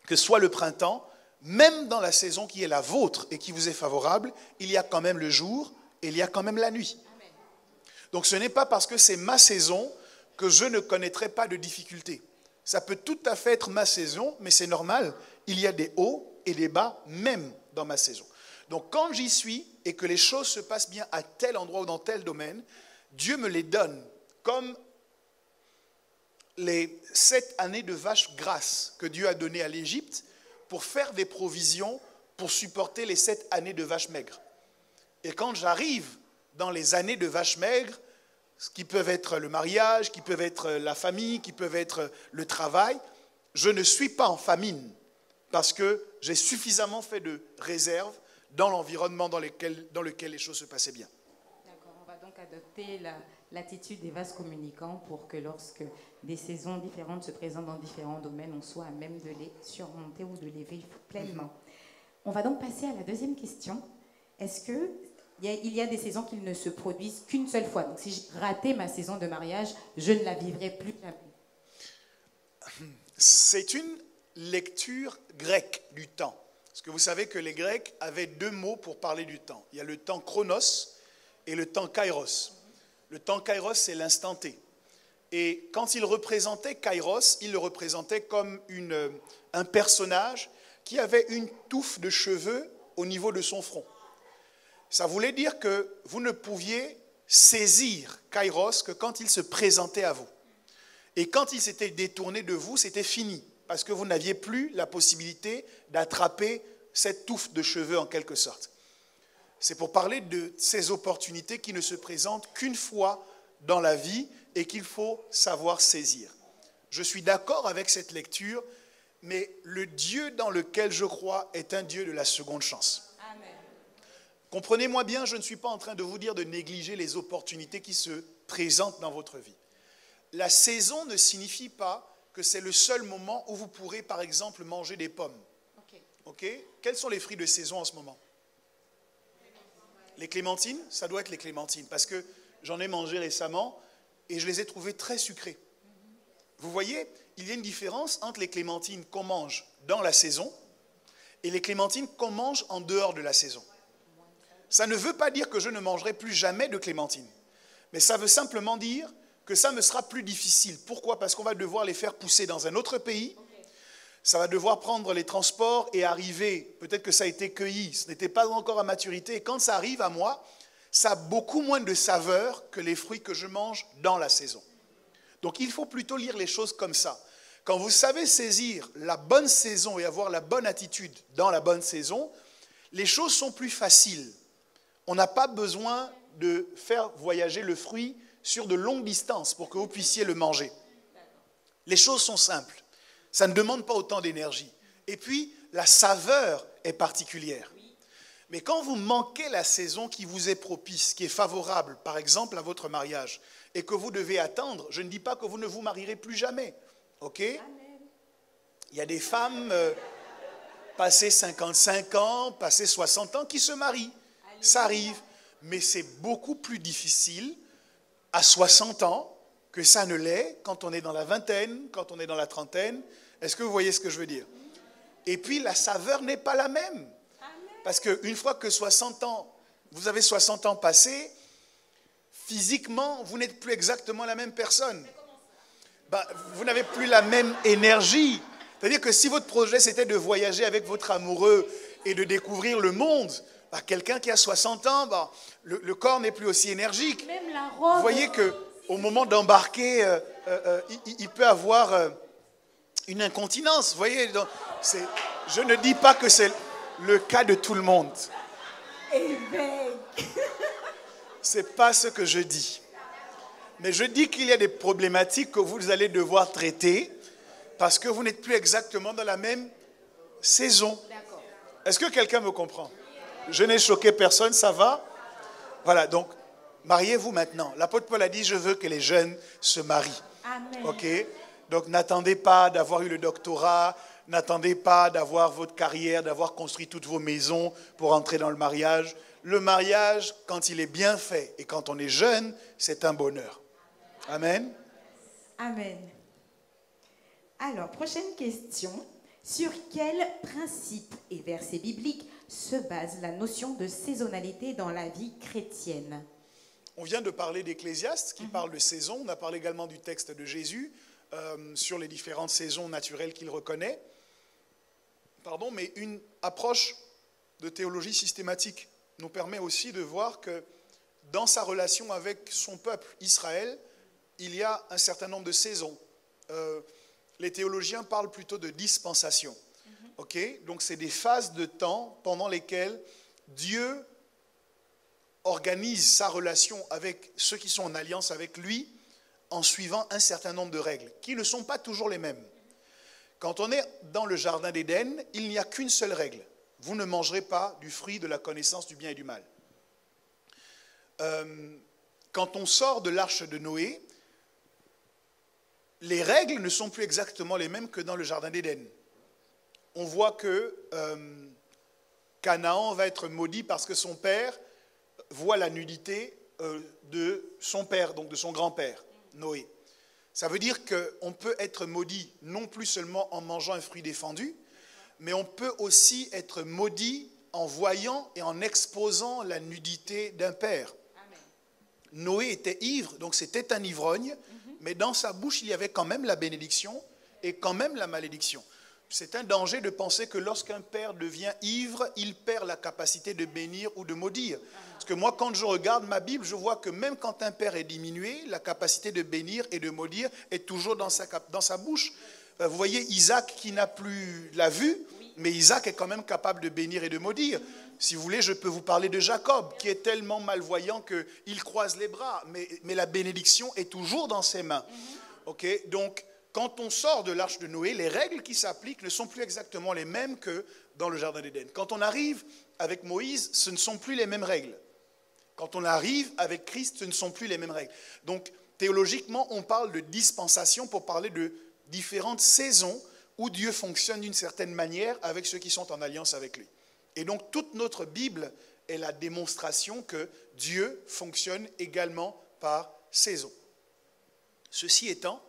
que ce soit le printemps, même dans la saison qui est la vôtre et qui vous est favorable, il y a quand même le jour et il y a quand même la nuit. Donc ce n'est pas parce que c'est ma saison que je ne connaîtrai pas de difficultés. Ça peut tout à fait être ma saison, mais c'est normal. Il y a des hauts et des bas, même dans ma saison. Donc quand j'y suis et que les choses se passent bien à tel endroit ou dans tel domaine, Dieu me les donne comme les 7 années de vaches grasses que Dieu a données à l'Égypte pour faire des provisions pour supporter les 7 années de vaches maigres. Et quand j'arrive dans les années de vaches maigres, ce qui peuvent être le mariage, qui peuvent être la famille, qui peuvent être le travail, je ne suis pas en famine parce que j'ai suffisamment fait de réserves dans l'environnement dans lequel les choses se passaient bien. D'accord, on va donc adopter l'attitude des vases communicants pour que lorsque des saisons différentes se présentent dans différents domaines, on soit à même de les surmonter ou de les vivre pleinement. On va donc passer à la deuxième question. Est-ce que il y a des saisons qui ne se produisent qu'une seule fois? Donc si j'ai raté ma saison de mariage, je ne la vivrai plus jamais. C'est une lecture grecque du temps. Parce que vous savez que les Grecs avaient 2 mots pour parler du temps. Il y a le temps chronos et le temps kairos. Le temps kairos, c'est l'instant T. Et quand il représentait kairos, il le représentait comme un personnage qui avait une touffe de cheveux au niveau de son front. Ça voulait dire que vous ne pouviez saisir kairos que quand il se présentait à vous. Et quand il s'était détourné de vous, c'était fini. Parce que vous n'aviez plus la possibilité d'attraper cette touffe de cheveux en quelque sorte. C'est pour parler de ces opportunités qui ne se présentent qu'une fois dans la vie et qu'il faut savoir saisir. Je suis d'accord avec cette lecture, mais le Dieu dans lequel je crois est un Dieu de la seconde chance. Amen. Comprenez-moi bien, je ne suis pas en train de vous dire de négliger les opportunités qui se présentent dans votre vie. La saison ne signifie pas que c'est le seul moment où vous pourrez, par exemple, manger des pommes. Ok. Quels sont les fruits de saison en ce moment? Les clémentines? Ça doit être les clémentines, parce que j'en ai mangé récemment et je les ai trouvées très sucrées. Vous voyez, il y a une différence entre les clémentines qu'on mange dans la saison et les clémentines qu'on mange en dehors de la saison. Ça ne veut pas dire que je ne mangerai plus jamais de clémentines, mais ça veut simplement dire que ça me sera plus difficile. Pourquoi? Parce qu'on va devoir les faire pousser dans un autre pays. Ça va devoir prendre les transports et arriver. Peut-être que ça a été cueilli, ce n'était pas encore à maturité. Et quand ça arrive à moi, ça a beaucoup moins de saveur que les fruits que je mange dans la saison. Donc il faut plutôt lire les choses comme ça. Quand vous savez saisir la bonne saison et avoir la bonne attitude dans la bonne saison, les choses sont plus faciles. On n'a pas besoin de faire voyager le fruit sur de longues distances pour que vous puissiez le manger. Les choses sont simples. Ça ne demande pas autant d'énergie. Et puis, la saveur est particulière. Mais quand vous manquez la saison qui vous est propice, qui est favorable, par exemple, à votre mariage, et que vous devez attendre, je ne dis pas que vous ne vous marierez plus jamais. Ok? Il y a des femmes passées 55 ans, passées 60 ans, qui se marient. Ça arrive. Mais c'est beaucoup plus difficile à 60 ans que ça ne l'est quand on est dans la vingtaine, quand on est dans la trentaine. Est-ce que vous voyez ce que je veux dire? Et puis la saveur n'est pas la même. Parce qu'une fois que 60 ans, vous avez 60 ans passés, physiquement, vous n'êtes plus exactement la même personne. Vous n'avez plus la même énergie. C'est-à-dire que si votre projet c'était de voyager avec votre amoureux et de découvrir le monde, quelqu'un qui a 60 ans, le corps n'est plus aussi énergique. Même la robe. Vous voyez qu'au moment d'embarquer, il peut avoir une incontinence. Vous voyez, donc, je ne dis pas que c'est le cas de tout le monde. C'est pas ce que je dis. Mais je dis qu'il y a des problématiques que vous allez devoir traiter parce que vous n'êtes plus exactement dans la même saison. Est-ce que quelqu'un me comprend? Je n'ai choqué personne, ça va? Voilà, donc, mariez-vous maintenant. L'apôtre Paul a dit, je veux que les jeunes se marient. Amen. Ok? Donc, n'attendez pas d'avoir eu le doctorat, n'attendez pas d'avoir votre carrière, d'avoir construit toutes vos maisons pour entrer dans le mariage. Le mariage, quand il est bien fait et quand on est jeune, c'est un bonheur. Amen. Amen. Alors, prochaine question. Sur quel principe et verset biblique se base la notion de saisonnalité dans la vie chrétienne? On vient de parler d'Ecclésiaste qui parle de saison. On a parlé également du texte de Jésus sur les différentes saisons naturelles qu'il reconnaît. Mais une approche de théologie systématique nous permet aussi de voir que dans sa relation avec son peuple, Israël, il y a un certain nombre de saisons. Les théologiens parlent plutôt de dispensation. Okay? Donc c'est des phases de temps pendant lesquelles Dieu organise sa relation avec ceux qui sont en alliance avec lui en suivant un certain nombre de règles, qui ne sont pas toujours les mêmes. Quand on est dans le jardin d'Éden, il n'y a qu'une seule règle. Vous ne mangerez pas du fruit de la connaissance du bien et du mal. Quand on sort de l'arche de Noé, les règles ne sont plus exactement les mêmes que dans le jardin d'Éden. On voit que Canaan va être maudit parce que son père voit la nudité de son père, donc de son grand-père, Noé. Ça veut dire qu'on peut être maudit non plus seulement en mangeant un fruit défendu, mais on peut aussi être maudit en voyant et en exposant la nudité d'un père. Amen. Noé était ivre, donc c'était un ivrogne, mais dans sa bouche, il y avait quand même la bénédiction et quand même la malédiction. C'est un danger de penser que lorsqu'un père devient ivre, il perd la capacité de bénir ou de maudire. Parce que moi, quand je regarde ma Bible, je vois que même quand un père est diminué, la capacité de bénir et de maudire est toujours dans sa bouche. Vous voyez Isaac qui n'a plus la vue, mais Isaac est quand même capable de bénir et de maudire. Si vous voulez, je peux vous parler de Jacob, qui est tellement malvoyant qu'il croise les bras, mais la bénédiction est toujours dans ses mains. Okay? Donc, quand on sort de l'arche de Noé, les règles qui s'appliquent ne sont plus exactement les mêmes que dans le jardin d'Éden. Quand on arrive avec Moïse, ce ne sont plus les mêmes règles. Quand on arrive avec Christ, ce ne sont plus les mêmes règles. Donc, théologiquement, on parle de dispensation pour parler de différentes saisons où Dieu fonctionne d'une certaine manière avec ceux qui sont en alliance avec lui. Et donc, toute notre Bible est la démonstration que Dieu fonctionne également par saison. Ceci étant,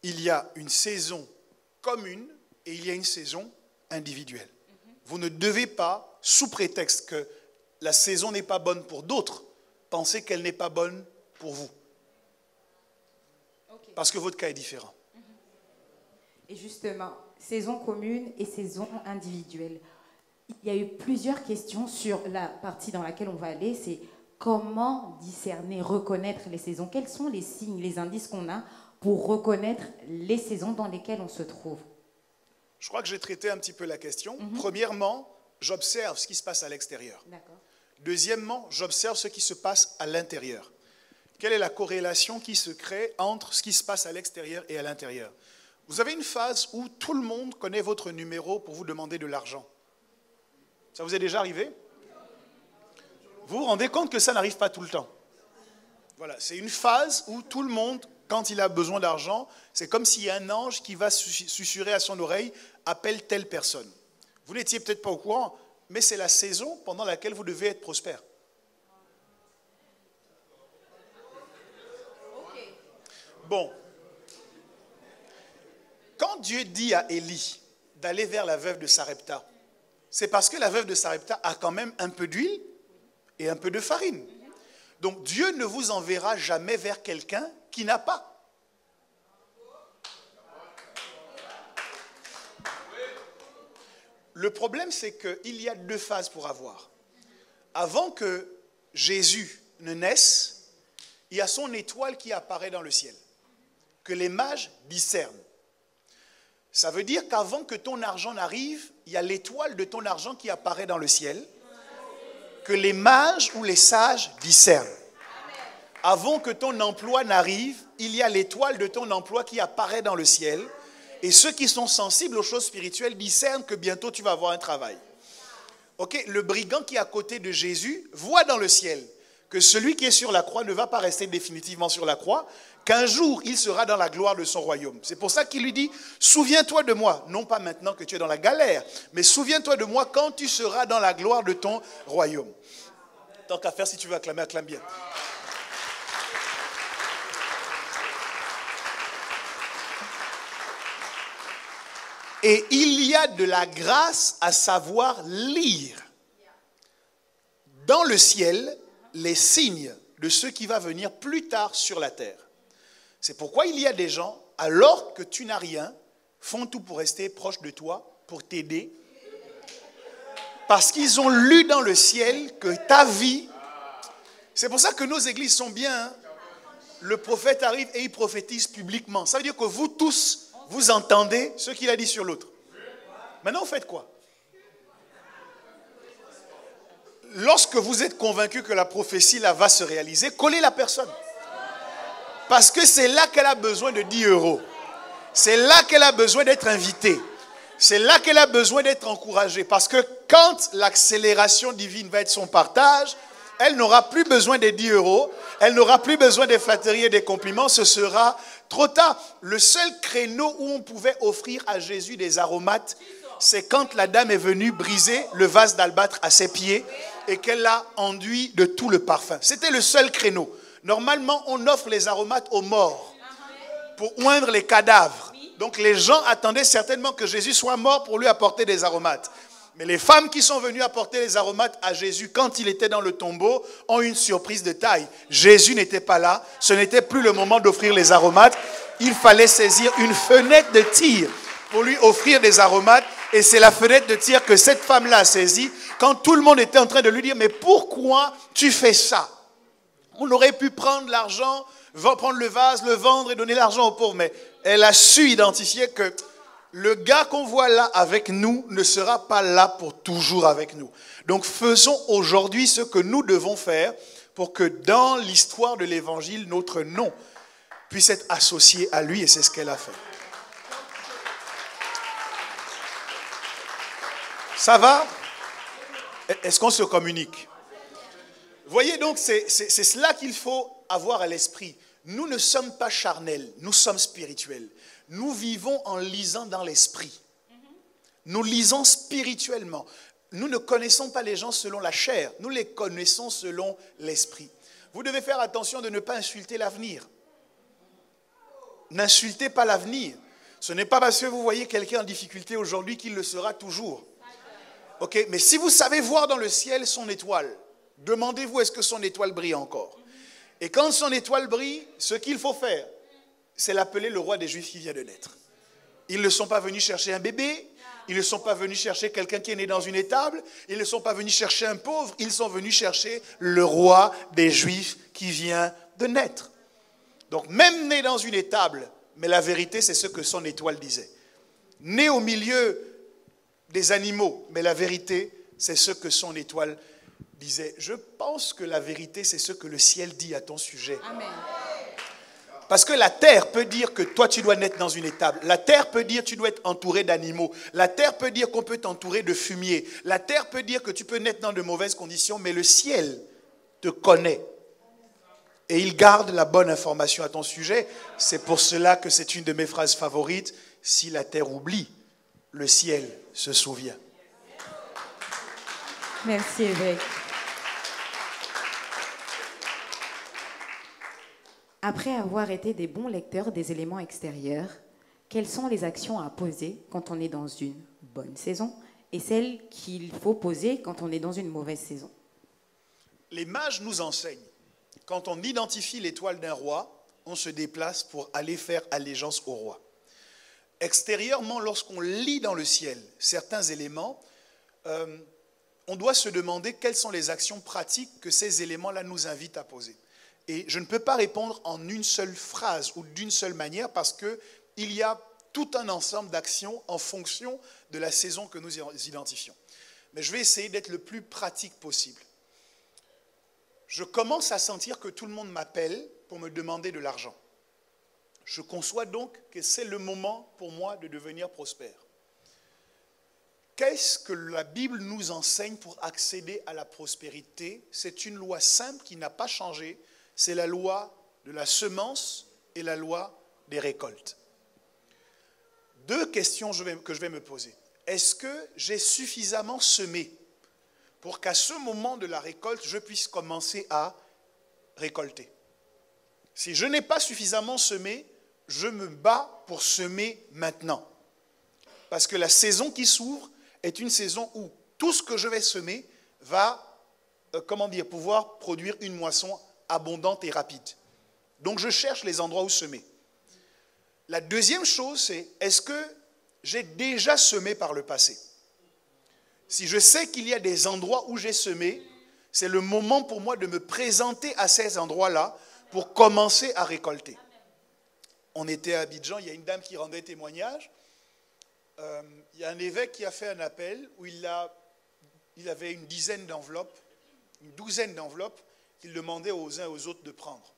il y a une saison commune et il y a une saison individuelle. Vous ne devez pas, sous prétexte que la saison n'est pas bonne pour d'autres, penser qu'elle n'est pas bonne pour vous. Parce que votre cas est différent. Et justement, saison commune et saison individuelle. Il y a eu plusieurs questions sur la partie dans laquelle on va aller, c'est comment discerner, reconnaître les saisons. Quels sont les signes, les indices qu'on a pour reconnaître les saisons dans lesquelles on se trouve? Je crois que j'ai traité un petit peu la question. Premièrement, j'observe ce qui se passe à l'extérieur. Deuxièmement, j'observe ce qui se passe à l'intérieur. Quelle est la corrélation qui se crée entre ce qui se passe à l'extérieur et à l'intérieur? Vous avez une phase où tout le monde connaît votre numéro pour vous demander de l'argent. Ça vous est déjà arrivé? Vous vous rendez compte que ça n'arrive pas tout le temps. Voilà, c'est une phase où tout le monde, quand il a besoin d'argent, c'est comme s'il y a un ange qui va susurrer à son oreille « appelle telle personne ». Vous n'étiez peut-être pas au courant, mais c'est la saison pendant laquelle vous devez être prospère. Bon. Quand Dieu dit à Élie d'aller vers la veuve de Sarepta, c'est parce que la veuve de Sarepta a quand même un peu d'huile et un peu de farine. Donc Dieu ne vous enverra jamais vers quelqu'un qui n'a pas. Le problème, c'est qu'il y a deux phases pour avoir. Avant que Jésus ne naisse, il y a son étoile qui apparaît dans le ciel, que les mages discernent. Ça veut dire qu'avant que ton argent n'arrive, il y a l'étoile de ton argent qui apparaît dans le ciel, que les mages ou les sages discernent. Avant que ton emploi n'arrive, il y a l'étoile de ton emploi qui apparaît dans le ciel. Et ceux qui sont sensibles aux choses spirituelles discernent que bientôt tu vas avoir un travail. Ok, le brigand qui est à côté de Jésus voit dans le ciel que celui qui est sur la croix ne va pas rester définitivement sur la croix, qu'un jour il sera dans la gloire de son royaume. C'est pour ça qu'il lui dit, souviens-toi de moi, non pas maintenant que tu es dans la galère, mais souviens-toi de moi quand tu seras dans la gloire de ton royaume. Tant qu'à faire, si tu veux acclamer, acclame bien. Et il y a de la grâce à savoir lire dans le ciel les signes de ce qui va venir plus tard sur la terre. C'est pourquoi il y a des gens, alors que tu n'as rien, font tout pour rester proche de toi, pour t'aider. Parce qu'ils ont lu dans le ciel que ta vie... C'est pour ça que nos églises sont bien. Hein? Le prophète arrive et il prophétise publiquement. Ça veut dire que vous tous... Vous entendez ce qu'il a dit sur l'autre. Maintenant, vous faites quoi? Lorsque vous êtes convaincu que la prophétie là va se réaliser, collez la personne. Parce que c'est là qu'elle a besoin de 10 euros. C'est là qu'elle a besoin d'être invitée. C'est là qu'elle a besoin d'être encouragée. Parce que quand l'accélération divine va être son partage, elle n'aura plus besoin des 10 euros. Elle n'aura plus besoin des flatteries et des compliments. Ce sera trop tard. Le seul créneau où on pouvait offrir à Jésus des aromates, c'est quand la dame est venue briser le vase d'albâtre à ses pieds et qu'elle l'a enduit de tout le parfum. C'était le seul créneau. Normalement, on offre les aromates aux morts pour oindre les cadavres. Donc les gens attendaient certainement que Jésus soit mort pour lui apporter des aromates. Mais les femmes qui sont venues apporter les aromates à Jésus quand il était dans le tombeau ont une surprise de taille. Jésus n'était pas là. Ce n'était plus le moment d'offrir les aromates. Il fallait saisir une fenêtre de tir pour lui offrir des aromates. Et c'est la fenêtre de tir que cette femme-là a saisie quand tout le monde était en train de lui dire « Mais pourquoi tu fais ça ?» On aurait pu prendre l'argent, prendre le vase, le vendre et donner l'argent aux pauvres. Mais elle a su identifier que le gars qu'on voit là avec nous ne sera pas là pour toujours avec nous. Donc faisons aujourd'hui ce que nous devons faire pour que dans l'histoire de l'évangile, notre nom puisse être associé à lui, et c'est ce qu'elle a fait. Ça va? Est-ce qu'on se communique? Voyez donc, c'est cela qu'il faut avoir à l'esprit. Nous ne sommes pas charnels, nous sommes spirituels. Nous vivons en lisant dans l'esprit. Nous lisons spirituellement. Nous ne connaissons pas les gens selon la chair, nous les connaissons selon l'esprit. Vous devez faire attention de ne pas insulter l'avenir. N'insultez pas l'avenir. Ce n'est pas parce que vous voyez quelqu'un en difficulté aujourd'hui qu'il le sera toujours. Ok, mais si vous savez voir dans le ciel son étoile, demandez-vous est-ce que son étoile brille encore. Et quand son étoile brille, ce qu'il faut faire, c'est l'appeler le roi des Juifs qui vient de naître. Ils ne sont pas venus chercher un bébé, ils ne sont pas venus chercher quelqu'un qui est né dans une étable, ils ne sont pas venus chercher un pauvre, ils sont venus chercher le roi des Juifs qui vient de naître. Donc même né dans une étable, mais la vérité c'est ce que son étoile disait. Né au milieu des animaux, mais la vérité c'est ce que son étoile disait. Je pense que la vérité c'est ce que le ciel dit à ton sujet. Amen. Parce que la terre peut dire que toi tu dois naître dans une étable. La terre peut dire que tu dois être entouré d'animaux. La terre peut dire qu'on peut t'entourer de fumier. La terre peut dire que tu peux naître dans de mauvaises conditions, mais le ciel te connaît. Et il garde la bonne information à ton sujet. C'est pour cela que c'est une de mes phrases favorites. Si la terre oublie, le ciel se souvient. Merci évêque. Après avoir été des bons lecteurs des éléments extérieurs, quelles sont les actions à poser quand on est dans une bonne saison et celles qu'il faut poser quand on est dans une mauvaise saison? Les mages nous enseignent. Quand on identifie l'étoile d'un roi, on se déplace pour aller faire allégeance au roi. Extérieurement, lorsqu'on lit dans le ciel certains éléments, on doit se demander quelles sont les actions pratiques que ces éléments-là nous invitent à poser. Et je ne peux pas répondre en une seule phrase ou d'une seule manière parce qu'il y a tout un ensemble d'actions en fonction de la saison que nous identifions. Mais je vais essayer d'être le plus pratique possible. Je commence à sentir que tout le monde m'appelle pour me demander de l'argent. Je conçois donc que c'est le moment pour moi de devenir prospère. Qu'est-ce que la Bible nous enseigne pour accéder à la prospérité? C'est une loi simple qui n'a pas changé. C'est la loi de la semence et la loi des récoltes. Deux questions que je vais me poser. Est-ce que j'ai suffisamment semé pour qu'à ce moment de la récolte, je puisse commencer à récolter? Si je n'ai pas suffisamment semé, je me bats pour semer maintenant. Parce que la saison qui s'ouvre est une saison où tout ce que je vais semer va, pouvoir produire une moisson abondante et rapide. Donc je cherche les endroits où semer. La deuxième chose, c'est est-ce que j'ai déjà semé par le passé? Si je sais qu'il y a des endroits où j'ai semé, c'est le moment pour moi de me présenter à ces endroits-là pour commencer à récolter. On était à Abidjan, il y a une dame qui rendait témoignage. Il y a un évêque qui a fait un appel où il avait une douzaine d'enveloppes qu'il demandait aux uns et aux autres de prendre.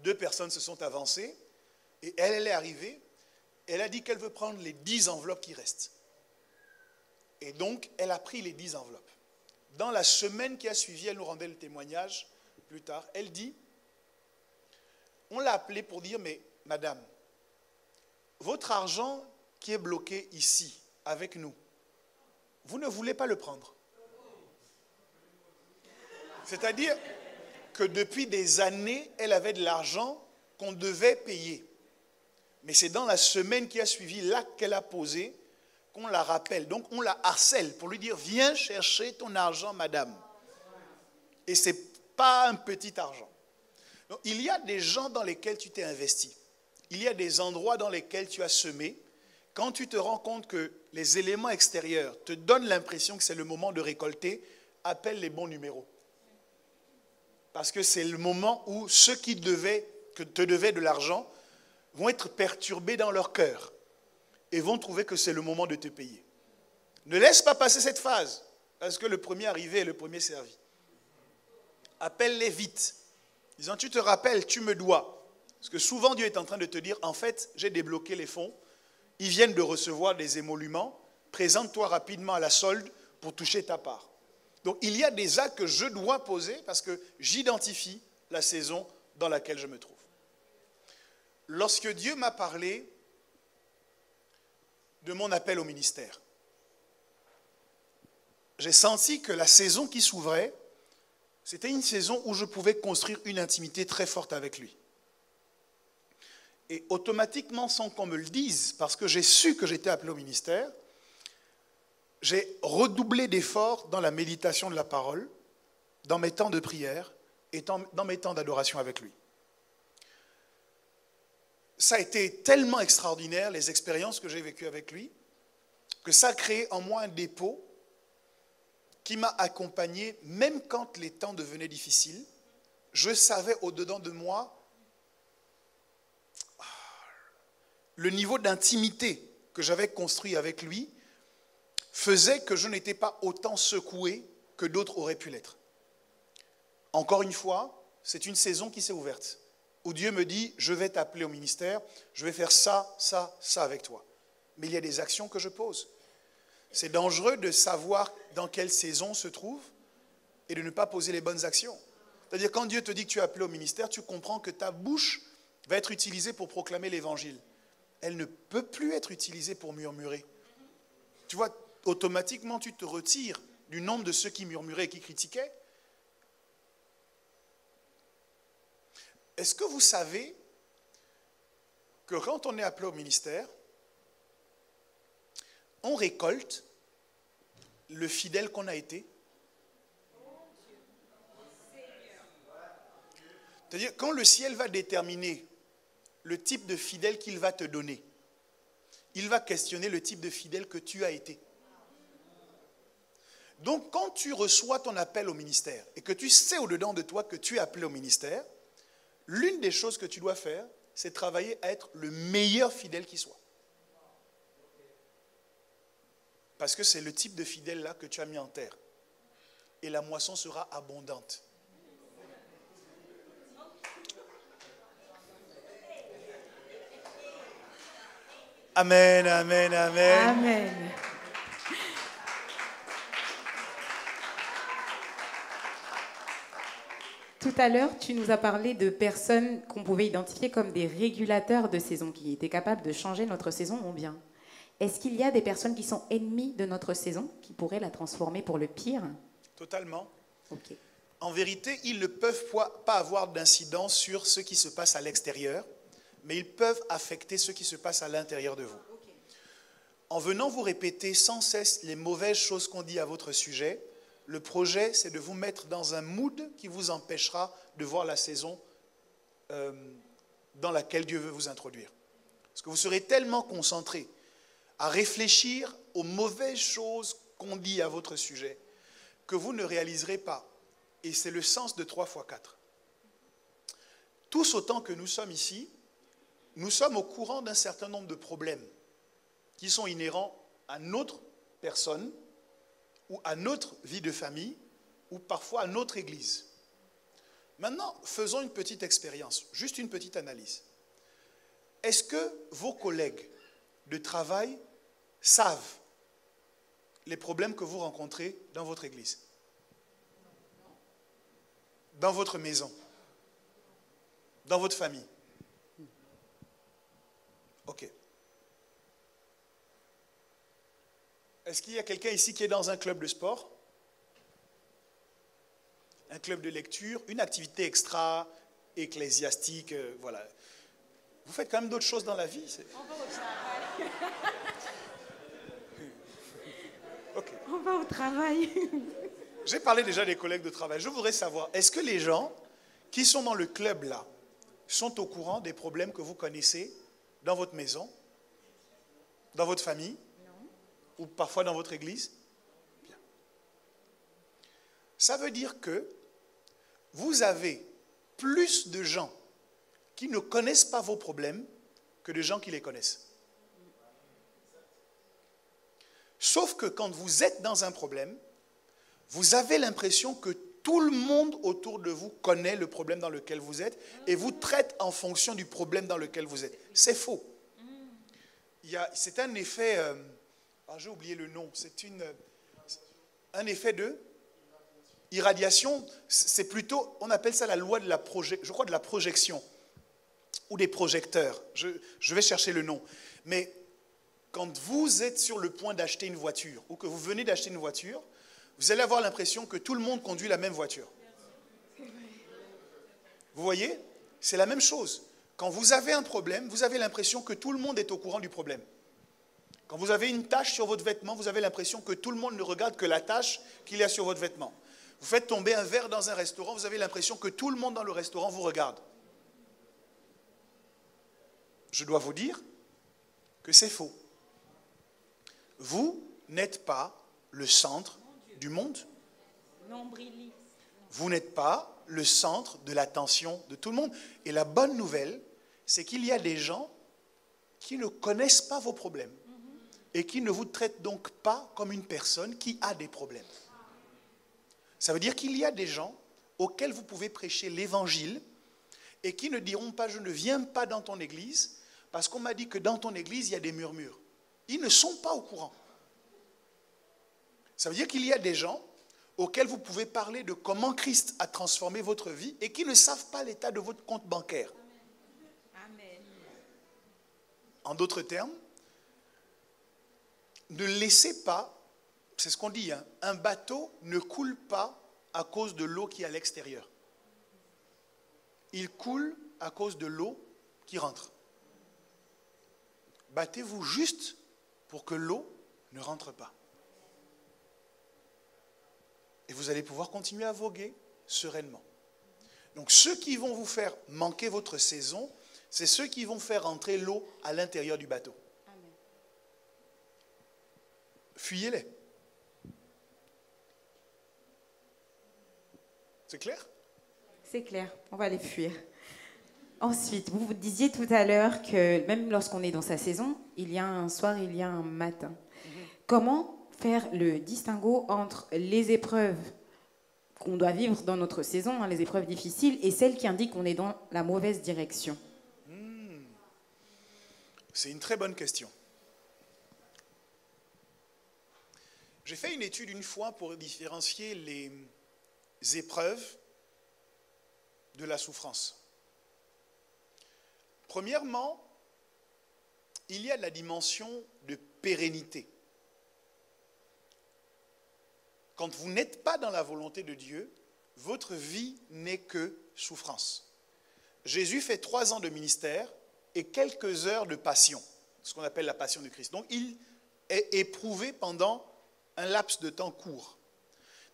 2 personnes se sont avancées et elle est arrivée. Elle a dit qu'elle veut prendre les 10 enveloppes qui restent. Et donc, elle a pris les 10 enveloppes. Dans la semaine qui a suivi, elle nous rendait le témoignage plus tard. Elle dit, on l'a appelée pour dire, mais madame, votre argent qui est bloqué ici, avec nous, vous ne voulez pas le prendre. C'est-à-dire que depuis des années, elle avait de l'argent qu'on devait payer. Mais c'est dans la semaine qui a suivi l'acte qu'elle a posé qu'on la rappelle. Donc on la harcèle pour lui dire, viens chercher ton argent, madame. Et ce n'est pas un petit argent. Donc, il y a des gens dans lesquels tu t'es investi. Il y a des endroits dans lesquels tu as semé. Quand tu te rends compte que les éléments extérieurs te donnent l'impression que c'est le moment de récolter, appelle les bons numéros. Parce que c'est le moment où ceux qui te devaient de l'argent vont être perturbés dans leur cœur et vont trouver que c'est le moment de te payer. Ne laisse pas passer cette phase, parce que le premier arrivé est le premier servi. Appelle-les vite, disant, tu te rappelles, tu me dois. Parce que souvent Dieu est en train de te dire, en fait, j'ai débloqué les fonds, ils viennent de recevoir des émoluments, présente-toi rapidement à la solde pour toucher ta part. Donc il y a des actes que je dois poser parce que j'identifie la saison dans laquelle je me trouve. Lorsque Dieu m'a parlé de mon appel au ministère, j'ai senti que la saison qui s'ouvrait, c'était une saison où je pouvais construire une intimité très forte avec lui. Et automatiquement, sans qu'on me le dise, parce que j'ai su que j'étais appelé au ministère, j'ai redoublé d'efforts dans la méditation de la parole, dans mes temps de prière et dans mes temps d'adoration avec lui. Ça a été tellement extraordinaire, les expériences que j'ai vécues avec lui, que ça a créé en moi un dépôt qui m'a accompagné, même quand les temps devenaient difficiles. Je savais au-dedans de moi le niveau d'intimité que j'avais construit avec lui faisait que je n'étais pas autant secoué que d'autres auraient pu l'être. Encore une fois, c'est une saison qui s'est ouverte, où Dieu me dit, je vais t'appeler au ministère, je vais faire ça, ça, ça avec toi. Mais il y a des actions que je pose. C'est dangereux de savoir dans quelle saison on se trouve et de ne pas poser les bonnes actions. C'est-à-dire, quand Dieu te dit que tu es appelé au ministère, tu comprends que ta bouche va être utilisée pour proclamer l'évangile. Elle ne peut plus être utilisée pour murmurer. Tu vois, automatiquement, tu te retires du nombre de ceux qui murmuraient et qui critiquaient. Est-ce que vous savez que quand on est appelé au ministère, on récolte le fidèle qu'on a été? C'est-à-dire, quand le ciel va déterminer le type de fidèle qu'il va te donner, il va questionner le type de fidèle que tu as été. Donc, quand tu reçois ton appel au ministère et que tu sais au-dedans de toi que tu es appelé au ministère, l'une des choses que tu dois faire, c'est travailler à être le meilleur fidèle qui soit. Parce que c'est le type de fidèle là que tu as mis en terre. Et la moisson sera abondante. Amen, amen, amen. Amen. Tout à l'heure, tu nous as parlé de personnes qu'on pouvait identifier comme des régulateurs de saison, qui étaient capables de changer notre saison en bien. Est-ce qu'il y a des personnes qui sont ennemies de notre saison, qui pourraient la transformer pour le pire? Totalement. Ok. En vérité, ils ne peuvent pas avoir d'incidence sur ce qui se passe à l'extérieur, mais ils peuvent affecter ce qui se passe à l'intérieur de vous. En venant vous répéter sans cesse les mauvaises choses qu'on dit à votre sujet, le projet, c'est de vous mettre dans un mood qui vous empêchera de voir la saison dans laquelle Dieu veut vous introduire. Parce que vous serez tellement concentré à réfléchir aux mauvaises choses qu'on dit à votre sujet que vous ne réaliserez pas. Et c'est le sens de 3 x 4. Tous autant que nous sommes ici, nous sommes au courant d'un certain nombre de problèmes qui sont inhérents à notre personne ou à notre vie de famille ou parfois à notre église. Maintenant, faisons une petite expérience, juste une petite analyse. Est-ce que vos collègues de travail savent les problèmes que vous rencontrez dans votre église, dans votre maison, dans votre famille? Ok. Est-ce qu'il y a quelqu'un ici qui est dans un club de sport? Un club de lecture, une activité extra-ecclésiastique, voilà. Vous faites quand même d'autres choses dans la vie? On va au travail. Ok. On va au travail. J'ai parlé déjà des collègues de travail. Je voudrais savoir, est-ce que les gens qui sont dans le club là sont au courant des problèmes que vous connaissez dans votre maison, dans votre famille? Ou parfois dans votre église? Bien. Ça veut dire que vous avez plus de gens qui ne connaissent pas vos problèmes que de gens qui les connaissent. Sauf que quand vous êtes dans un problème, vous avez l'impression que tout le monde autour de vous connaît le problème dans lequel vous êtes et vous traite en fonction du problème dans lequel vous êtes. C'est faux. C'est un effet... j'ai oublié le nom. C'est un effet de irradiation. C'est plutôt, on appelle ça la loi de la projection ou des projecteurs. Je vais chercher le nom. Mais quand vous êtes sur le point d'acheter une voiture ou que vous venez d'acheter une voiture, vous allez avoir l'impression que tout le monde conduit la même voiture. Vous voyez? C'est la même chose. Quand vous avez un problème, vous avez l'impression que tout le monde est au courant du problème. Quand vous avez une tache sur votre vêtement, vous avez l'impression que tout le monde ne regarde que la tache qu'il y a sur votre vêtement. Vous faites tomber un verre dans un restaurant, vous avez l'impression que tout le monde dans le restaurant vous regarde. Je dois vous dire que c'est faux. Vous n'êtes pas le centre du monde. Vous n'êtes pas le centre de l'attention de tout le monde. Et la bonne nouvelle, c'est qu'il y a des gens qui ne connaissent pas vos problèmes et qui ne vous traitent donc pas comme une personne qui a des problèmes. Ça veut dire qu'il y a des gens auxquels vous pouvez prêcher l'évangile et qui ne diront pas « je ne viens pas dans ton église parce qu'on m'a dit que dans ton église il y a des murmures ». Ils ne sont pas au courant. Ça veut dire qu'il y a des gens auxquels vous pouvez parler de comment Christ a transformé votre vie et qui ne savent pas l'état de votre compte bancaire. Amen. En d'autres termes, ne laissez pas, c'est ce qu'on dit, hein, un bateau ne coule pas à cause de l'eau qui est à l'extérieur. Il coule à cause de l'eau qui rentre. Battez-vous juste pour que l'eau ne rentre pas. Et vous allez pouvoir continuer à voguer sereinement. Donc ceux qui vont vous faire manquer votre saison, c'est ceux qui vont faire entrer l'eau à l'intérieur du bateau. Amen. Fuyez-les. C'est clair? C'est clair, on va les fuir. Ensuite, vous disiez tout à l'heure que même lorsqu'on est dans sa saison, il y a un soir, il y a un matin. Comment faire le distinguo entre les épreuves qu'on doit vivre dans notre saison, les épreuves difficiles, et celles qui indiquent qu'on est dans la mauvaise direction? C'est une très bonne question. J'ai fait une étude une fois pour différencier les épreuves de la souffrance. Premièrement, il y a la dimension de pérennité. Quand vous n'êtes pas dans la volonté de Dieu, votre vie n'est que souffrance. Jésus fait 3 ans de ministère et quelques heures de passion, ce qu'on appelle la passion du Christ. Donc il est éprouvé pendant un laps de temps court.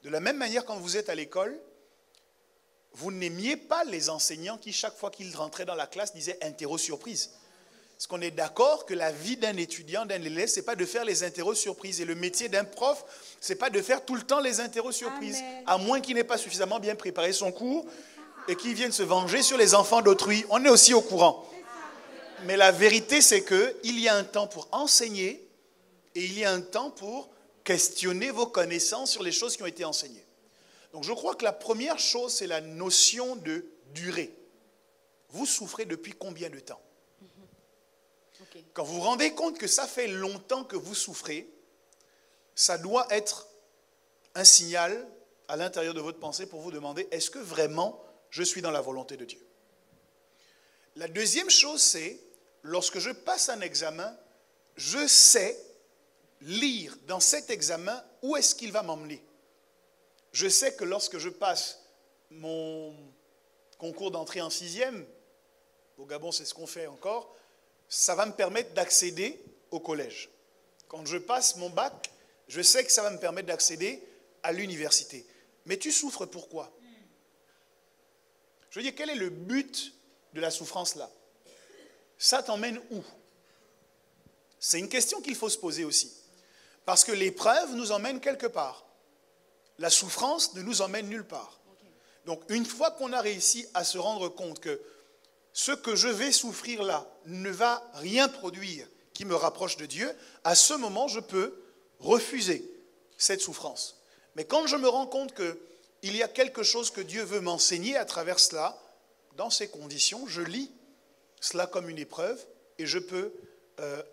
De la même manière, quand vous êtes à l'école, vous n'aimiez pas les enseignants qui, chaque fois qu'ils rentraient dans la classe, disaient « interro surprise ». Parce qu'on est d'accord que la vie d'un étudiant, d'un élève, ce n'est pas de faire les interros surprises. Et le métier d'un prof, ce n'est pas de faire tout le temps les interros surprises. Amen. À moins qu'il n'ait pas suffisamment bien préparé son cours et qu'il vienne se venger sur les enfants d'autrui. On est aussi au courant. Mais la vérité, c'est qu'il y a un temps pour enseigner et il y a un temps pour questionner vos connaissances sur les choses qui ont été enseignées. Donc je crois que la première chose, c'est la notion de durée. Vous souffrez depuis combien de temps? Okay. Quand vous vous rendez compte que ça fait longtemps que vous souffrez, ça doit être un signal à l'intérieur de votre pensée pour vous demander, est-ce que vraiment je suis dans la volonté de Dieu? La deuxième chose, c'est, lorsque je passe un examen, je sais lire dans cet examen où est-ce qu'il va m'emmener. Je sais que lorsque je passe mon concours d'entrée en 6e, au Gabon c'est ce qu'on fait encore, ça va me permettre d'accéder au collège. Quand je passe mon bac, je sais que ça va me permettre d'accéder à l'université. Mais tu souffres pourquoi? Je veux dire, quel est le but de la souffrance là? Ça t'emmène où? C'est une question qu'il faut se poser aussi. Parce que l'épreuve nous emmène quelque part. La souffrance ne nous emmène nulle part. Donc une fois qu'on a réussi à se rendre compte que ce que je vais souffrir là ne va rien produire qui me rapproche de Dieu, à ce moment je peux refuser cette souffrance. Mais quand je me rends compte qu'il y a quelque chose que Dieu veut m'enseigner à travers cela, dans ces conditions, je lis cela comme une épreuve et je peux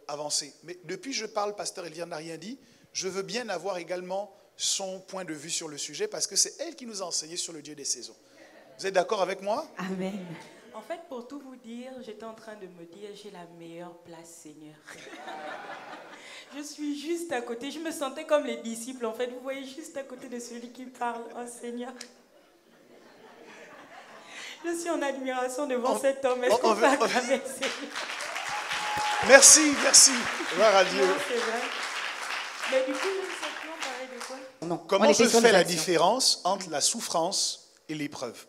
avancer. Mais depuis que je parle, pasteur Elvire n'a rien dit, je veux bien avoir également son point de vue sur le sujet parce que c'est elle qui nous a enseigné sur le Dieu des saisons. Vous êtes d'accord avec moi? Amen. En fait, pour tout vous dire, j'étais en train de me dire, j'ai la meilleure place, Seigneur. Je suis juste à côté. Je me sentais comme les disciples, en fait. Vous voyez, juste à côté de celui qui parle. Oh, Seigneur. Je suis en admiration devant cet homme. Est-ce qu'on peut acclamer Seigneur? Merci, merci. Gloire à Dieu. Non, c'est vrai. Mais du coup, je ne sais plus, on parlait de quoi? Non, comment je fais la différence entre la souffrance et l'épreuve?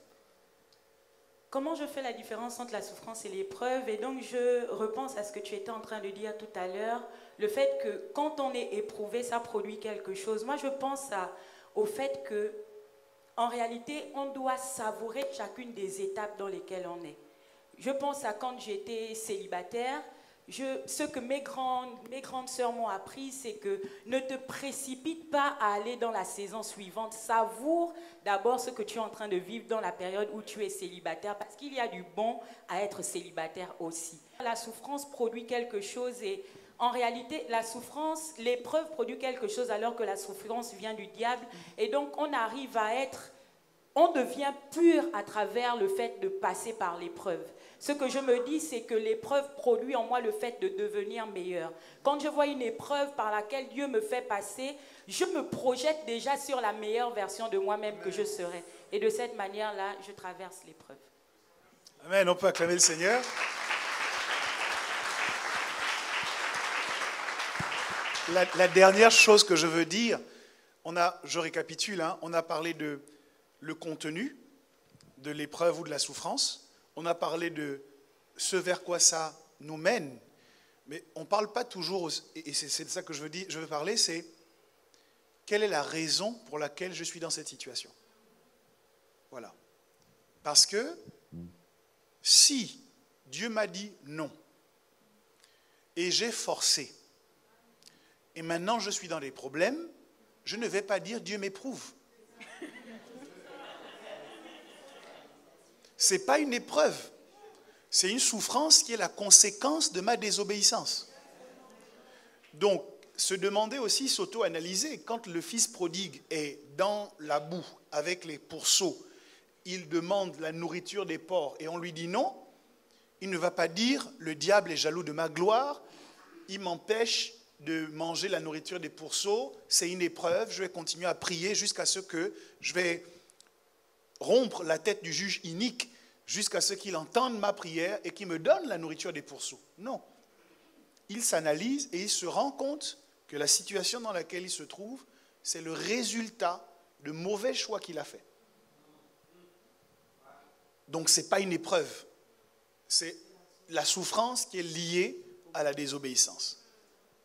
Comment je fais la différence entre la souffrance et l'épreuve? Et donc, je repense à ce que tu étais en train de dire tout à l'heure, le fait que quand on est éprouvé, ça produit quelque chose. Moi, je pense au fait que, en réalité, on doit savourer chacune des étapes dans lesquelles on est. Je pense à quand j'étais célibataire. Ce que mes grandes sœurs m'ont appris, c'est que ne te précipite pas à aller dans la saison suivante. Savoure d'abord ce que tu es en train de vivre dans la période où tu es célibataire, parce qu'il y a du bon à être célibataire aussi. La souffrance produit quelque chose et en réalité, la souffrance, l'épreuve produit quelque chose alors que la souffrance vient du diable. Et donc, on devient pur à travers le fait de passer par l'épreuve. Ce que je me dis, c'est que l'épreuve produit en moi le fait de devenir meilleur. Quand je vois une épreuve par laquelle Dieu me fait passer, je me projette déjà sur la meilleure version de moi-même que je serai. Et de cette manière-là, je traverse l'épreuve. Amen, on peut acclamer le Seigneur. La dernière chose que je veux dire, je récapitule, on a parlé de le contenu de l'épreuve ou de la souffrance, on a parlé de ce vers quoi ça nous mène, mais on ne parle pas toujours, et c'est de ça que je veux parler, c'est quelle est la raison pour laquelle je suis dans cette situation. Voilà. Parce que si Dieu m'a dit non, et j'ai forcé, et maintenant je suis dans des problèmes, je ne vais pas dire Dieu m'éprouve. Ce n'est pas une épreuve, c'est une souffrance qui est la conséquence de ma désobéissance. Donc, se demander aussi, s'auto-analyser, quand le fils prodigue est dans la boue avec les pourceaux, il demande la nourriture des porcs et on lui dit non, il ne va pas dire le diable est jaloux de ma gloire, il m'empêche de manger la nourriture des pourceaux, c'est une épreuve, je vais continuer à prier jusqu'à ce que je vais rompre la tête du juge inique, jusqu'à ce qu'il entende ma prière et qu'il me donne la nourriture des pourceaux. Non. Il s'analyse et il se rend compte que la situation dans laquelle il se trouve, c'est le résultat de mauvais choix qu'il a fait. Donc ce n'est pas une épreuve, c'est la souffrance qui est liée à la désobéissance.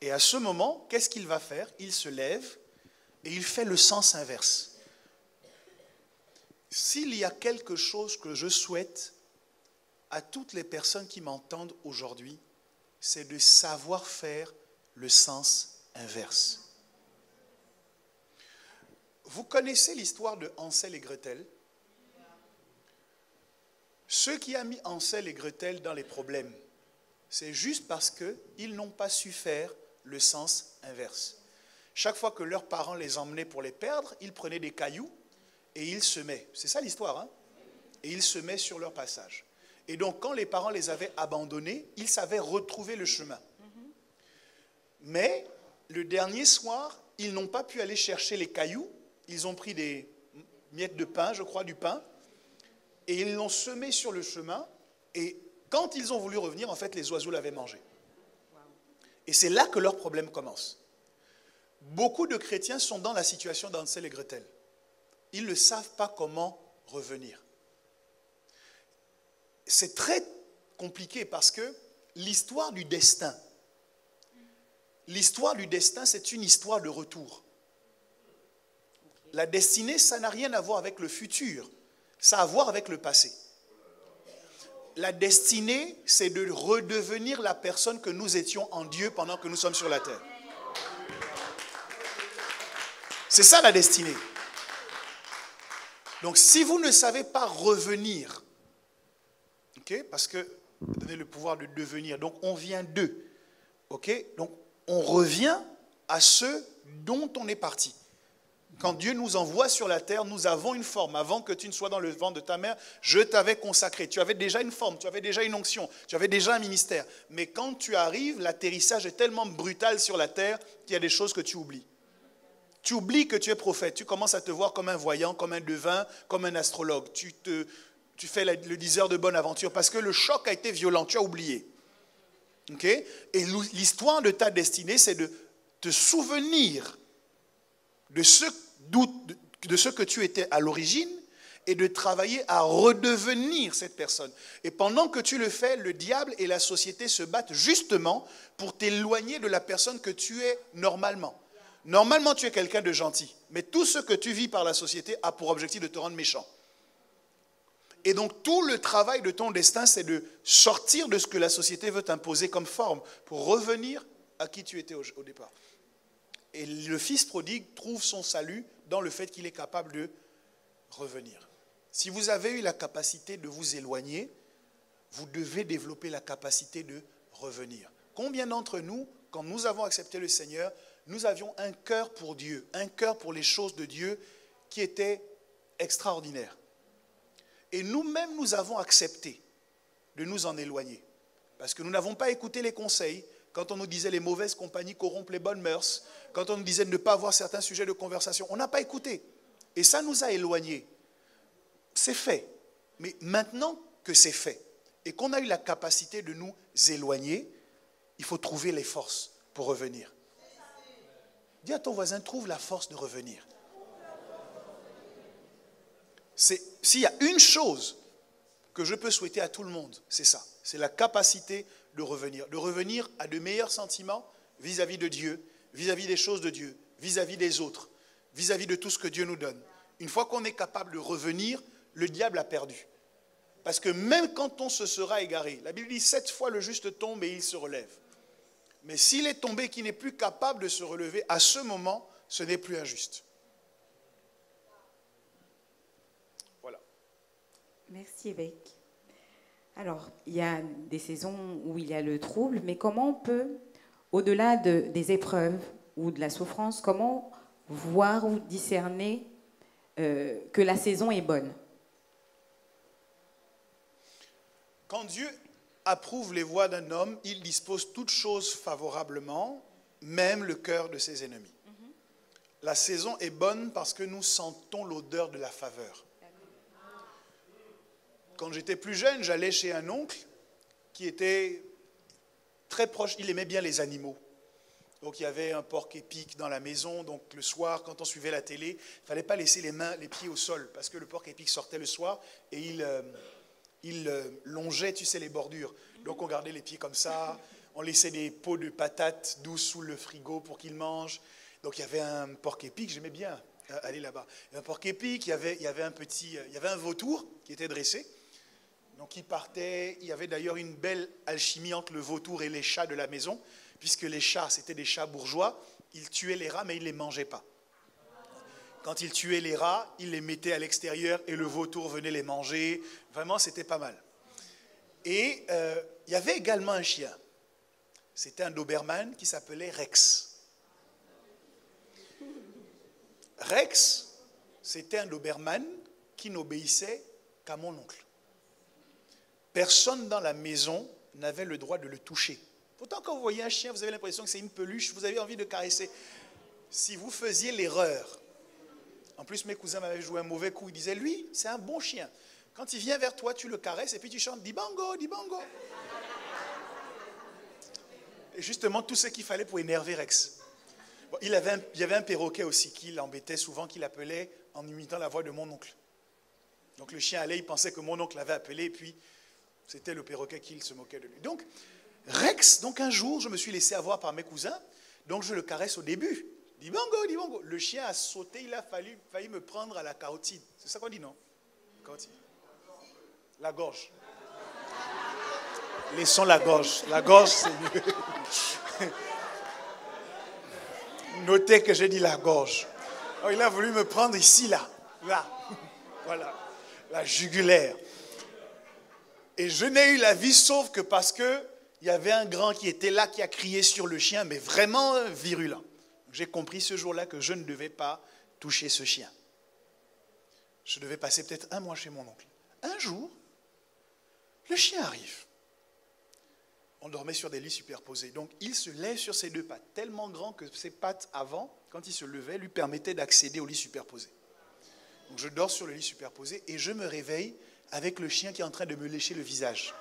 Et à ce moment, qu'est-ce qu'il va faire? Il se lève et il fait le sens inverse. S'il y a quelque chose que je souhaite à toutes les personnes qui m'entendent aujourd'hui, c'est de savoir faire le sens inverse. Vous connaissez l'histoire de Hansel et Gretel? Ce qui a mis Hansel et Gretel dans les problèmes, c'est juste parce qu'ils n'ont pas su faire le sens inverse. Chaque fois que leurs parents les emmenaient pour les perdre, ils prenaient des cailloux et ils semaient. C'est ça l'histoire, hein? Et ils semaient sur leur passage. Et donc, quand les parents les avaient abandonnés, ils savaient retrouver le chemin. Mais, le dernier soir, ils n'ont pas pu aller chercher les cailloux. Ils ont pris des miettes de pain, je crois, du pain, et ils l'ont semé sur le chemin. Et quand ils ont voulu revenir, en fait, les oiseaux l'avaient mangé. Et c'est là que leur problème commence. Beaucoup de chrétiens sont dans la situation d'Hansel et Gretel. Ils ne savent pas comment revenir. C'est très compliqué parce que l'histoire du destin, c'est une histoire de retour. La destinée, ça n'a rien à voir avec le futur, ça a à voir avec le passé. La destinée, c'est de redevenir la personne que nous étions en Dieu pendant que nous sommes sur la terre. C'est ça la destinée. Donc si vous ne savez pas revenir, okay, parce que donnez le pouvoir de devenir, donc on vient d'eux, okay, donc on revient à ce dont on est parti. Quand Dieu nous envoie sur la terre, nous avons une forme. Avant que tu ne sois dans le ventre de ta mère, je t'avais consacré. Tu avais déjà une forme, tu avais déjà une onction, tu avais déjà un ministère. Mais quand tu arrives, l'atterrissage est tellement brutal sur la terre qu'il y a des choses que tu oublies. Tu oublies que tu es prophète. Tu commences à te voir comme un voyant, comme un devin, comme un astrologue. Tu fais le diseur de bonne aventure parce que le choc a été violent. Tu as oublié. Okay? Et l'histoire de ta destinée, c'est de te souvenir de ce que tu étais à l'origine et de travailler à redevenir cette personne. Et pendant que tu le fais, le diable et la société se battent justement pour t'éloigner de la personne que tu es normalement. Normalement, tu es quelqu'un de gentil, mais tout ce que tu vis par la société a pour objectif de te rendre méchant. Et donc, tout le travail de ton destin, c'est de sortir de ce que la société veut t'imposer comme forme pour revenir à qui tu étais au départ. Et le fils prodigue trouve son salut dans le fait qu'il est capable de revenir. Si vous avez eu la capacité de vous éloigner, vous devez développer la capacité de revenir. Combien d'entre nous, quand nous avons accepté le Seigneur, nous avions un cœur pour Dieu, un cœur pour les choses de Dieu qui était extraordinaire. Et nous-mêmes, nous avons accepté de nous en éloigner. Parce que nous n'avons pas écouté les conseils. Quand on nous disait les mauvaises compagnies corrompent les bonnes mœurs, quand on nous disait de ne pas avoir certains sujets de conversation, on n'a pas écouté. Et ça nous a éloignés. C'est fait. Mais maintenant que c'est fait, et qu'on a eu la capacité de nous éloigner, il faut trouver les forces pour revenir. Dis à ton voisin, trouve la force de revenir. S'il y a une chose que je peux souhaiter à tout le monde, c'est ça. C'est la capacité de revenir à de meilleurs sentiments vis-à-vis de Dieu, vis-à-vis des choses de Dieu, vis-à-vis des autres, vis-à-vis de tout ce que Dieu nous donne. Une fois qu'on est capable de revenir, le diable a perdu. Parce que même quand on se sera égaré, la Bible dit 7 fois le juste tombe et il se relève. Mais s'il est tombé et qu'il n'est plus capable de se relever, à ce moment, ce n'est plus injuste. Voilà. Merci évêque. Alors, il y a des saisons où il y a le trouble, mais comment on peut, au-delà des épreuves ou de la souffrance, comment voir ou discerner que la saison est bonne? Quand Dieu approuve les voies d'un homme, il dispose toutes choses favorablement, même le cœur de ses ennemis. La saison est bonne parce que nous sentons l'odeur de la faveur. Quand j'étais plus jeune, j'allais chez un oncle qui était très proche, il aimait bien les animaux. Donc il y avait un porc-épic dans la maison, donc le soir, quand on suivait la télé, il ne fallait pas laisser les pieds au sol, parce que le porc-épic sortait le soir et il longeait, tu sais, les bordures. Donc on gardait les pieds comme ça, on laissait des pots de patates douces sous le frigo pour qu'ils mangent. Donc il y avait un porc-épic, j'aimais bien aller là-bas. Un porc-épic, il y avait un vautour qui était dressé. Donc il partait, il y avait d'ailleurs une belle alchimie entre le vautour et les chats de la maison, puisque les chats, c'était des chats bourgeois, ils tuaient les rats, mais ils ne les mangeaient pas. Quand ils tuaient les rats, ils les mettaient à l'extérieur et le vautour venait les manger. Vraiment, c'était pas mal. Et il y avait également un chien. C'était un Doberman qui s'appelait Rex. Rex, c'était un Doberman qui n'obéissait qu'à mon oncle. Personne dans la maison n'avait le droit de le toucher. Pourtant, quand vous voyez un chien, vous avez l'impression que c'est une peluche, vous avez envie de caresser. Si vous faisiez l'erreur, en plus mes cousins m'avaient joué un mauvais coup, ils disaient, lui, c'est un bon chien. Quand il vient vers toi, tu le caresses et puis tu chantes, Dibango, Dibango. Et justement, tout ce qu'il fallait pour énerver Rex. Bon, il y avait un perroquet aussi qui l'embêtait souvent, qui l'appelait en imitant la voix de mon oncle. Donc le chien allait, il pensait que mon oncle l'avait appelé, et puis c'était le perroquet qui se moquait de lui. Donc Rex, donc un jour, je me suis laissé avoir par mes cousins, donc je le caresse au début. Dibango, Dibango. Le chien a sauté, il a failli me prendre à la carotide. C'est ça qu'on dit, non? Carotide. La gorge. Laissons la gorge. La gorge, c'est mieux. Notez que j'ai dit la gorge. Oh, il a voulu me prendre ici, là. Voilà. La jugulaire. Et je n'ai eu la vie sauf que parce que il y avait un grand qui était là, qui a crié sur le chien, mais vraiment virulent. J'ai compris ce jour-là que je ne devais pas toucher ce chien. Je devais passer peut-être un mois chez mon oncle. Un jour, le chien arrive. On dormait sur des lits superposés. Donc, il se lève sur ses deux pattes, tellement grand que ses pattes avant, quand il se levait, lui permettaient d'accéder au lit superposé. Donc, je dors sur le lit superposé et je me réveille avec le chien qui est en train de me lécher le visage.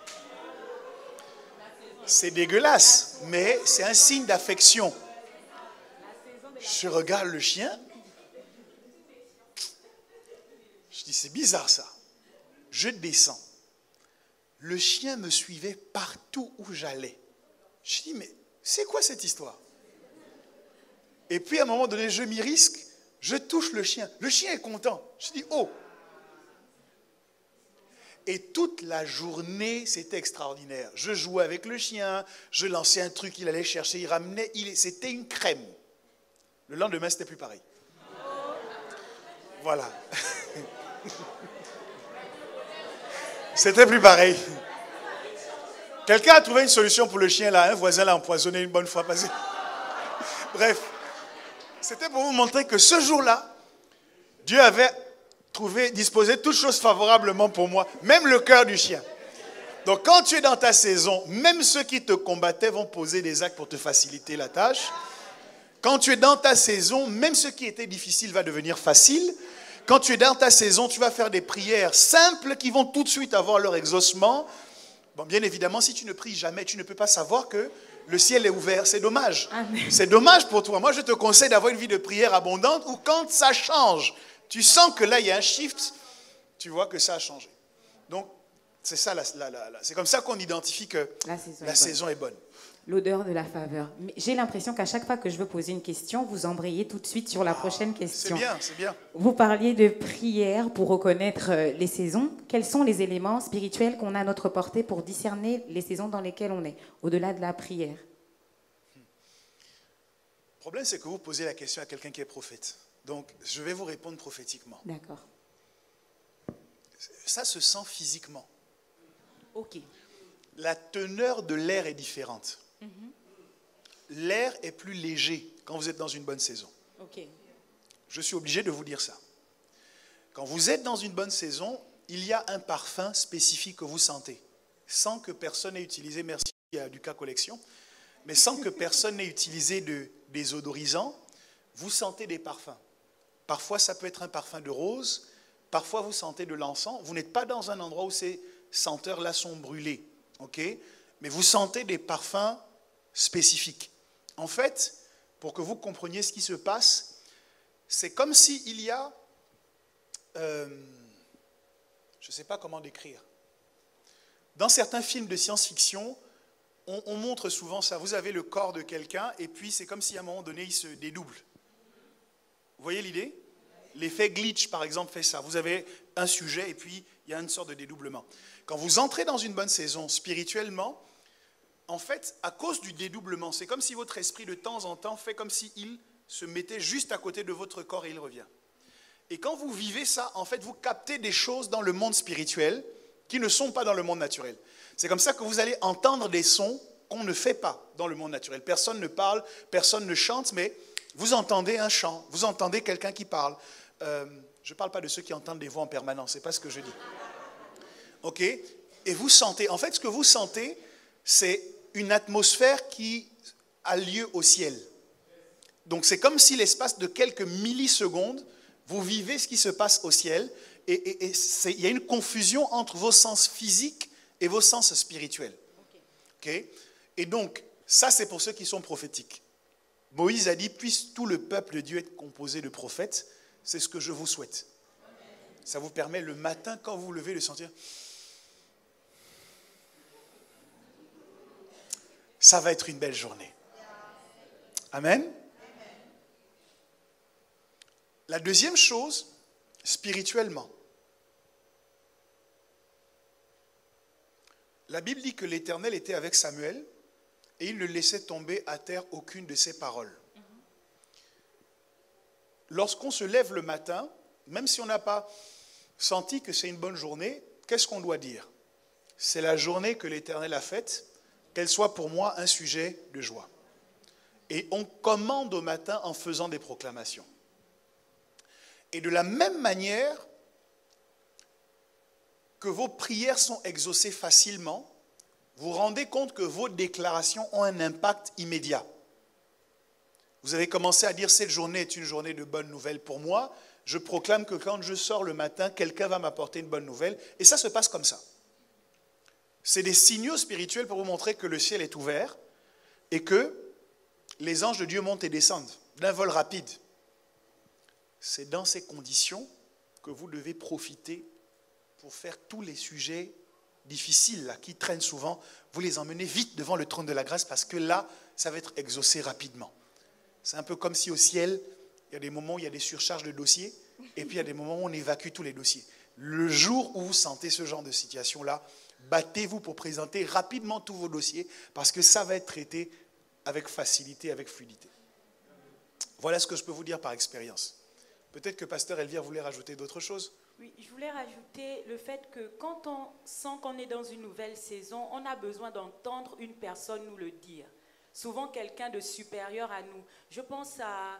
C'est dégueulasse, mais c'est un signe d'affection. Je regarde le chien. Je dis, c'est bizarre ça. Je descends. Le chien me suivait partout où j'allais. Je dis, mais c'est quoi cette histoire? Et puis à un moment donné, je m'y risque. Je touche le chien. Le chien est content. Je dis, oh! Et toute la journée, c'était extraordinaire. Je jouais avec le chien, je lançais un truc, il allait chercher, il ramenait. C'était une crème. Le lendemain, c'était plus pareil. Voilà. C'était plus pareil. Quelqu'un a trouvé une solution pour le chien là. Un voisin l'a empoisonné une bonne fois passée. Bref, c'était pour vous montrer que ce jour-là, Dieu avait disposé toutes choses favorablement pour moi, même le cœur du chien. Donc quand tu es dans ta saison, même ceux qui te combattaient vont poser des actes pour te faciliter la tâche. Quand tu es dans ta saison, même ce qui était difficile va devenir facile. Quand tu es dans ta saison, tu vas faire des prières simples qui vont tout de suite avoir leur exaucement. Bon, bien évidemment, si tu ne pries jamais, tu ne peux pas savoir que le ciel est ouvert. C'est dommage. Amen. C'est dommage pour toi. Moi, je te conseille d'avoir une vie de prière abondante où quand ça change, tu sens que là, il y a un shift, tu vois que ça a changé. Donc, c'est ça, c'est comme ça qu'on identifie que la saison est bonne. L'odeur de la faveur. Mais j'ai l'impression qu'à chaque fois que je veux poser une question, vous embrayez tout de suite sur la prochaine question. C'est bien, c'est bien. Vous parliez de prière pour reconnaître les saisons. Quels sont les éléments spirituels qu'on a à notre portée pour discerner les saisons dans lesquelles on est, au-delà de la prière? Le problème, c'est que vous posez la question à quelqu'un qui est prophète. Donc, je vais vous répondre prophétiquement. D'accord. Ça se sent physiquement. Ok. La teneur de l'air est différente. L'air est plus léger quand vous êtes dans une bonne saison. Ok. Je suis obligé de vous dire ça. Quand vous êtes dans une bonne saison, il y a un parfum spécifique que vous sentez, sans que personne n'ait utilisé, merci à Duca Collection, mais sans que personne n'ait utilisé de désodorisant, vous sentez des parfums. Parfois, ça peut être un parfum de rose, parfois vous sentez de l'encens. Vous n'êtes pas dans un endroit où ces senteurs-là sont brûlées, ok? Mais vous sentez des parfums spécifiques. En fait, pour que vous compreniez ce qui se passe, c'est comme s'il y a, je ne sais pas comment décrire. Dans certains films de science-fiction, on montre souvent ça. Vous avez le corps de quelqu'un et puis c'est comme si à un moment donné, il se dédouble. Vous voyez l'idée? L'effet glitch, par exemple, fait ça. Vous avez un sujet et puis il y a une sorte de dédoublement. Quand vous entrez dans une bonne saison spirituellement, en fait, à cause du dédoublement, c'est comme si votre esprit de temps en temps fait comme s'il se mettait juste à côté de votre corps et il revient. Et quand vous vivez ça, en fait, vous captez des choses dans le monde spirituel qui ne sont pas dans le monde naturel. C'est comme ça que vous allez entendre des sons qu'on ne fait pas dans le monde naturel. Personne ne parle, personne ne chante, mais vous entendez un chant, vous entendez quelqu'un qui parle. Je ne parle pas de ceux qui entendent des voix en permanence, ce n'est pas ce que je dis. Ok? Et vous sentez, en fait, ce que vous sentez, c'est une atmosphère qui a lieu au ciel. Donc c'est comme si l'espace de quelques millisecondes, vous vivez ce qui se passe au ciel et il y a une confusion entre vos sens physiques et vos sens spirituels. Okay? Et donc, ça c'est pour ceux qui sont prophétiques. Moïse a dit, puisse tout le peuple de Dieu être composé de prophètes, c'est ce que je vous souhaite. Ça vous permet le matin, quand vous vous levez, de sentir... Ça va être une belle journée. Amen. La deuxième chose, spirituellement. La Bible dit que l'Éternel était avec Samuel et il ne laissait tomber à terre aucune de ses paroles. Lorsqu'on se lève le matin, même si on n'a pas senti que c'est une bonne journée, qu'est-ce qu'on doit dire? C'est la journée que l'Éternel a faite, qu'elle soit pour moi un sujet de joie. Et on commande au matin en faisant des proclamations. Et de la même manière que vos prières sont exaucées facilement, vous vous rendez compte que vos déclarations ont un impact immédiat. Vous avez commencé à dire, cette journée est une journée de bonnes nouvelles pour moi. Je proclame que quand je sors le matin, quelqu'un va m'apporter une bonne nouvelle. Et ça se passe comme ça. C'est des signaux spirituels pour vous montrer que le ciel est ouvert et que les anges de Dieu montent et descendent d'un vol rapide. C'est dans ces conditions que vous devez profiter pour faire tous les sujets difficiles là, qui traînent souvent. Vous les emmenez vite devant le trône de la grâce parce que là, ça va être exaucé rapidement. C'est un peu comme si au ciel, il y a des moments où il y a des surcharges de dossiers et puis il y a des moments où on évacue tous les dossiers. Le jour où vous sentez ce genre de situation-là, battez-vous pour présenter rapidement tous vos dossiers parce que ça va être traité avec facilité, avec fluidité. Voilà ce que je peux vous dire par expérience. Peut-être que Pasteur Elvire voulait rajouter d'autres choses. Oui, je voulais rajouter le fait que quand on sent qu'on est dans une nouvelle saison, on a besoin d'entendre une personne nous le dire. Souvent quelqu'un de supérieur à nous. Je pense à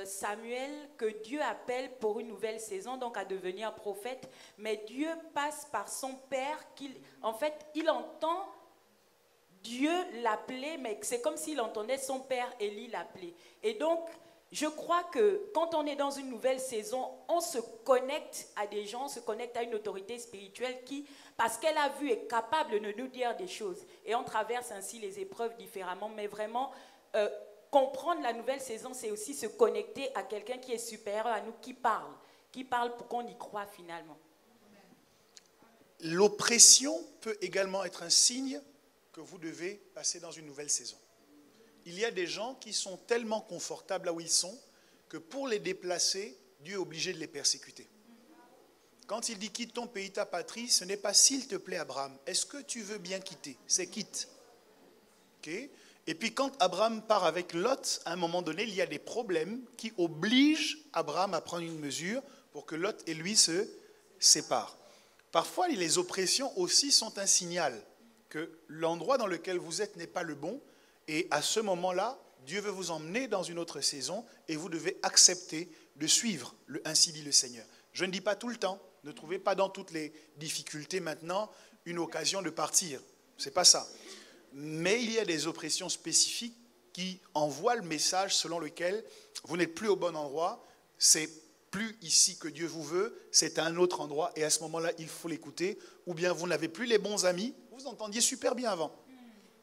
Samuel que Dieu appelle pour une nouvelle saison, donc à devenir prophète. Mais Dieu passe par son père, en fait, il entend Dieu l'appeler, mais c'est comme s'il entendait son père Élie l'appeler. Et donc, je crois que quand on est dans une nouvelle saison, on se connecte à des gens, on se connecte à une autorité spirituelle qui, parce qu'elle a vu, est capable de nous dire des choses. Et on traverse ainsi les épreuves différemment. Mais vraiment, comprendre la nouvelle saison, c'est aussi se connecter à quelqu'un qui est supérieur à nous, qui parle pour qu'on y croie finalement. L'oppression peut également être un signe que vous devez passer dans une nouvelle saison. Il y a des gens qui sont tellement confortables là où ils sont que pour les déplacer, Dieu est obligé de les persécuter. Quand il dit quitte ton pays, ta patrie, ce n'est pas s'il te plaît Abraham. Est-ce que tu veux bien quitter? C'est quitte. Okay? Et puis quand Abraham part avec Lot, à un moment donné, il y a des problèmes qui obligent Abraham à prendre une mesure pour que Lot et lui se séparent. Parfois, les oppressions aussi sont un signal que l'endroit dans lequel vous êtes n'est pas le bon. Et à ce moment-là, Dieu veut vous emmener dans une autre saison et vous devez accepter de suivre, ainsi dit le Seigneur. Je ne dis pas tout le temps, ne trouvez pas dans toutes les difficultés maintenant une occasion de partir. Ce n'est pas ça. Mais il y a des oppressions spécifiques qui envoient le message selon lequel vous n'êtes plus au bon endroit, c'est plus ici que Dieu vous veut, c'est à un autre endroit et à ce moment-là, il faut l'écouter. Ou bien vous n'avez plus les bons amis, vous entendiez super bien avant.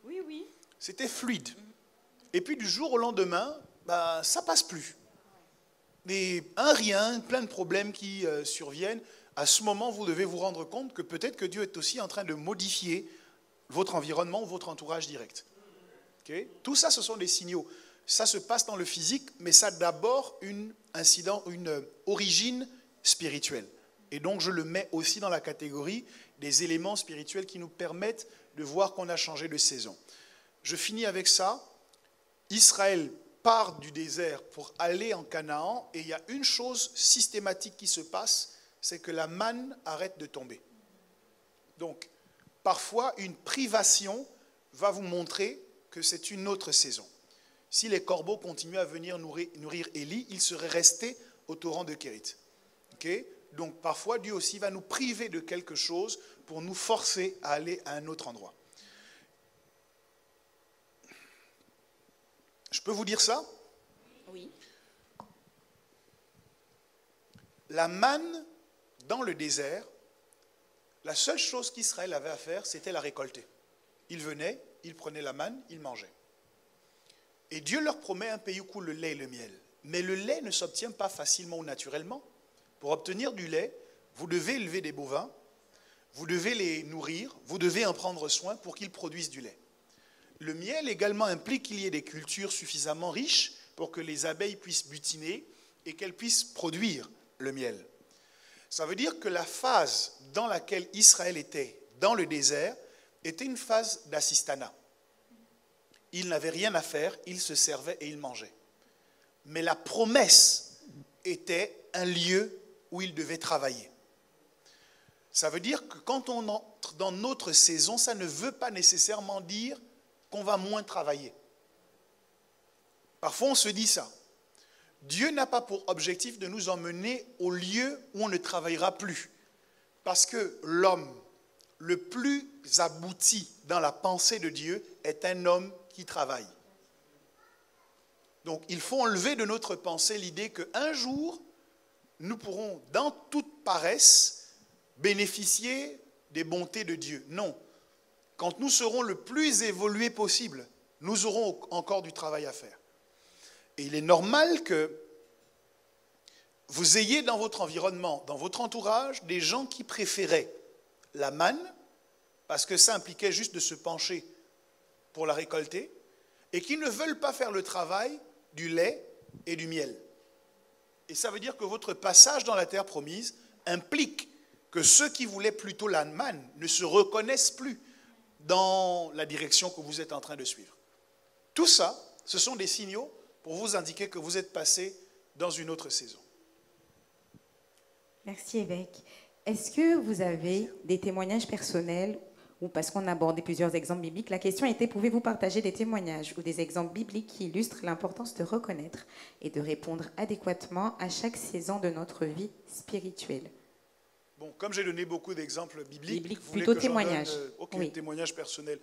Oui, oui. C'était fluide. Et puis du jour au lendemain, ça passe plus. Mais un rien, plein de problèmes qui surviennent. À ce moment, vous devez vous rendre compte que peut-être que Dieu est aussi en train de modifier votre environnement ou votre entourage direct. Okay? Tout ça, ce sont des signaux. Ça se passe dans le physique, mais ça a d'abord une origine spirituelle. Et donc, je le mets aussi dans la catégorie des éléments spirituels qui nous permettent de voir qu'on a changé de saison. Je finis avec ça. Israël part du désert pour aller en Canaan et il y a une chose systématique qui se passe, c'est que la manne arrête de tomber. Donc, parfois, une privation va vous montrer que c'est une autre saison. Si les corbeaux continuaient à venir nourrir Élie, il serait resté au torrent de Kérit. Okay? Donc, parfois, Dieu aussi va nous priver de quelque chose pour nous forcer à aller à un autre endroit. Je peux vous dire ça? Oui. La manne dans le désert, la seule chose qu'Israël avait à faire, c'était la récolter. Ils venaient, ils prenaient la manne, ils mangeaient. Et Dieu leur promet un pays où coule le lait et le miel. Mais le lait ne s'obtient pas facilement ou naturellement. Pour obtenir du lait, vous devez élever des bovins, vous devez les nourrir, vous devez en prendre soin pour qu'ils produisent du lait. Le miel également implique qu'il y ait des cultures suffisamment riches pour que les abeilles puissent butiner et qu'elles puissent produire le miel. Ça veut dire que la phase dans laquelle Israël était dans le désert était une phase d'assistanat. Il n'avait rien à faire, il se servait et il mangeait. Mais la promesse était un lieu où il devait travailler. Ça veut dire que quand on entre dans notre saison, ça ne veut pas nécessairement dire qu'on va moins travailler. Parfois, on se dit ça. Dieu n'a pas pour objectif de nous emmener au lieu où on ne travaillera plus. Parce que l'homme le plus abouti dans la pensée de Dieu est un homme qui travaille. Donc, il faut enlever de notre pensée l'idée qu'un jour, nous pourrons, dans toute paresse, bénéficier des bontés de Dieu. Non. Quand nous serons le plus évolués possible, nous aurons encore du travail à faire. Et il est normal que vous ayez dans votre environnement, dans votre entourage, des gens qui préféraient la manne, parce que ça impliquait juste de se pencher pour la récolter, et qui ne veulent pas faire le travail du lait et du miel. Et ça veut dire que votre passage dans la terre promise implique que ceux qui voulaient plutôt la manne ne se reconnaissent plus dans la direction que vous êtes en train de suivre. Tout ça, ce sont des signaux pour vous indiquer que vous êtes passé dans une autre saison. Merci évêque. Est-ce que vous avez des témoignages personnels ou parce qu'on a abordé plusieurs exemples bibliques, la question était, pouvez-vous partager des témoignages ou des exemples bibliques qui illustrent l'importance de reconnaître et de répondre adéquatement à chaque saison de notre vie spirituelle? Bon, comme j'ai donné beaucoup d'exemples bibliques, vous plutôt voulez que témoignages. J'en donne, Oui. témoignages personnels.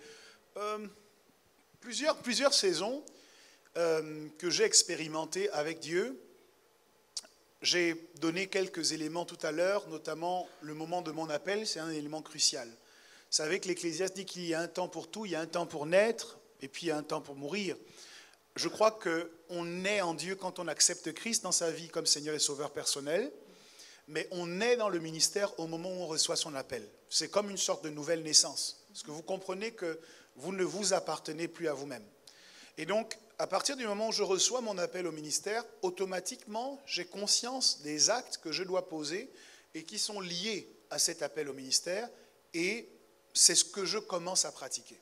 Plusieurs saisons. que j'ai expérimenté avec Dieu. J'ai donné quelques éléments tout à l'heure, notamment le moment de mon appel, c'est un élément crucial. Vous savez que l'Ecclésiaste dit qu'il y a un temps pour tout, il y a un temps pour naître, et puis il y a un temps pour mourir. Je crois qu'on naît en Dieu quand on accepte Christ dans sa vie comme Seigneur et Sauveur personnel, mais on naît dans le ministère au moment où on reçoit son appel. C'est comme une sorte de nouvelle naissance, parce que vous comprenez que vous ne vous appartenez plus à vous-même. Et donc, à partir du moment où je reçois mon appel au ministère, automatiquement, j'ai conscience des actes que je dois poser et qui sont liés à cet appel au ministère, et c'est ce que je commence à pratiquer.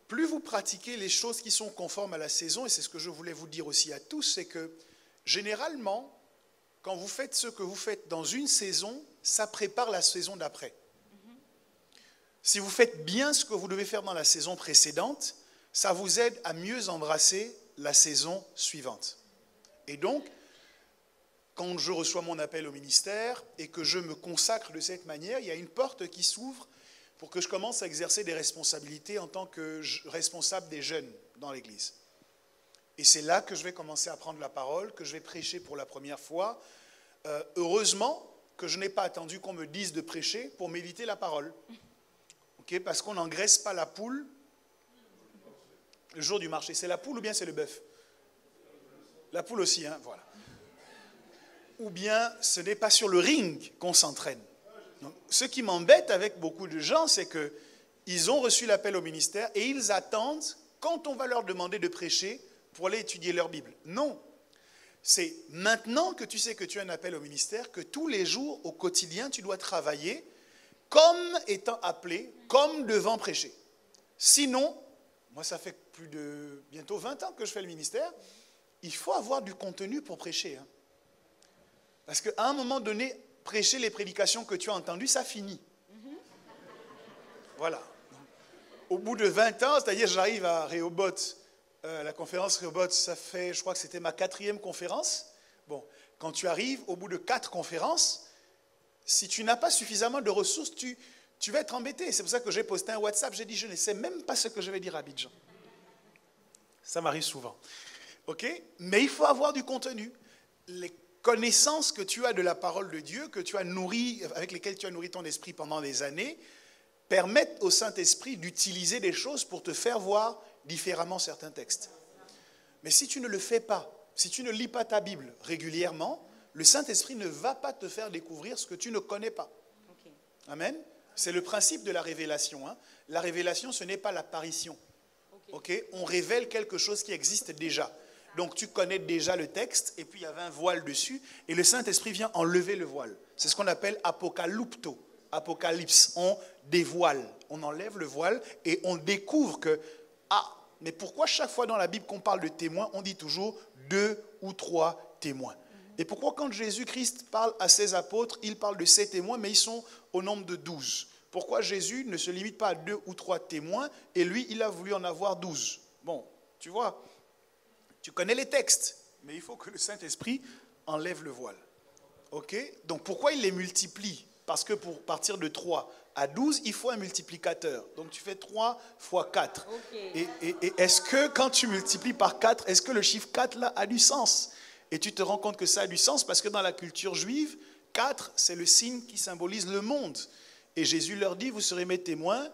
Plus vous pratiquez les choses qui sont conformes à la saison, et c'est ce que je voulais vous dire aussi à tous, c'est que généralement, quand vous faites ce que vous faites dans une saison, ça prépare la saison d'après. Si vous faites bien ce que vous devez faire dans la saison précédente, ça vous aide à mieux embrasser la saison suivante. Et donc, quand je reçois mon appel au ministère et que je me consacre de cette manière, il y a une porte qui s'ouvre pour que je commence à exercer des responsabilités en tant que responsable des jeunes dans l'Église. Et c'est là que je vais commencer à prendre la parole, que je vais prêcher pour la première fois. Heureusement que je n'ai pas attendu qu'on me dise de prêcher pour m'éviter la parole. Okay, parce qu'on n'engraisse pas la poule le jour du marché. C'est la poule ou bien c'est le bœuf? La poule aussi, hein, voilà. Ou bien ce n'est pas sur le ring qu'on s'entraîne. Donc, ce qui m'embête avec beaucoup de gens, c'est qu'ils ont reçu l'appel au ministère et ils attendent quand on va leur demander de prêcher pour aller étudier leur Bible. Non. C'est maintenant que tu sais que tu as un appel au ministère, que tous les jours, au quotidien, tu dois travailler comme étant appelé, comme devant prêcher. Sinon, moi ça fait plus de bientôt 20 ans que je fais le ministère, il faut avoir du contenu pour prêcher. Hein. Parce qu'à un moment donné, prêcher les prédications que tu as entendues, ça finit. Voilà. Au bout de 20 ans, c'est-à-dire j'arrive à Rehoboth, la conférence Rehoboth, ça fait, je crois que c'était ma 4e conférence. Bon, quand tu arrives au bout de 4 conférences, si tu n'as pas suffisamment de ressources, tu vas être embêté. C'est pour ça que j'ai posté un WhatsApp, j'ai dit, je ne sais même pas ce que je vais dire à Abidjan. Ça m'arrive souvent. Ok? Mais il faut avoir du contenu. Les connaissances que tu as de la parole de Dieu, que tu as nourri, avec lesquelles tu as nourri ton esprit pendant des années, permettent au Saint-Esprit d'utiliser des choses pour te faire voir différemment certains textes. Mais si tu ne le fais pas, si tu ne lis pas ta Bible régulièrement, le Saint-Esprit ne va pas te faire découvrir ce que tu ne connais pas. Okay. Amen. C'est le principe de la révélation. Hein. La révélation, ce n'est pas l'apparition. Okay. On révèle quelque chose qui existe déjà. Donc tu connais déjà le texte, et puis il y avait un voile dessus, et le Saint-Esprit vient enlever le voile. C'est ce qu'on appelle apocalypto. Apocalypse. On dévoile, on enlève le voile, et on découvre que, mais pourquoi chaque fois dans la Bible qu'on parle de témoins, on dit toujours 2 ou 3 témoins? Et pourquoi quand Jésus-Christ parle à ses apôtres, il parle de 7 témoins, mais ils sont au nombre de 12? Pourquoi Jésus ne se limite pas à 2 ou 3 témoins, et lui, il a voulu en avoir 12? Bon, tu vois, tu connais les textes, mais il faut que le Saint-Esprit enlève le voile. Ok? Donc pourquoi il les multiplie? Parce que pour partir de 3 à 12, il faut un multiplicateur. Donc tu fais 3 fois 4. Okay. Et est-ce que quand tu multiplies par 4, est-ce que le chiffre 4 là a du sens? Et tu te rends compte que ça a du sens parce que dans la culture juive, 4, c'est le signe qui symbolise le monde. Et Jésus leur dit, vous serez mes témoins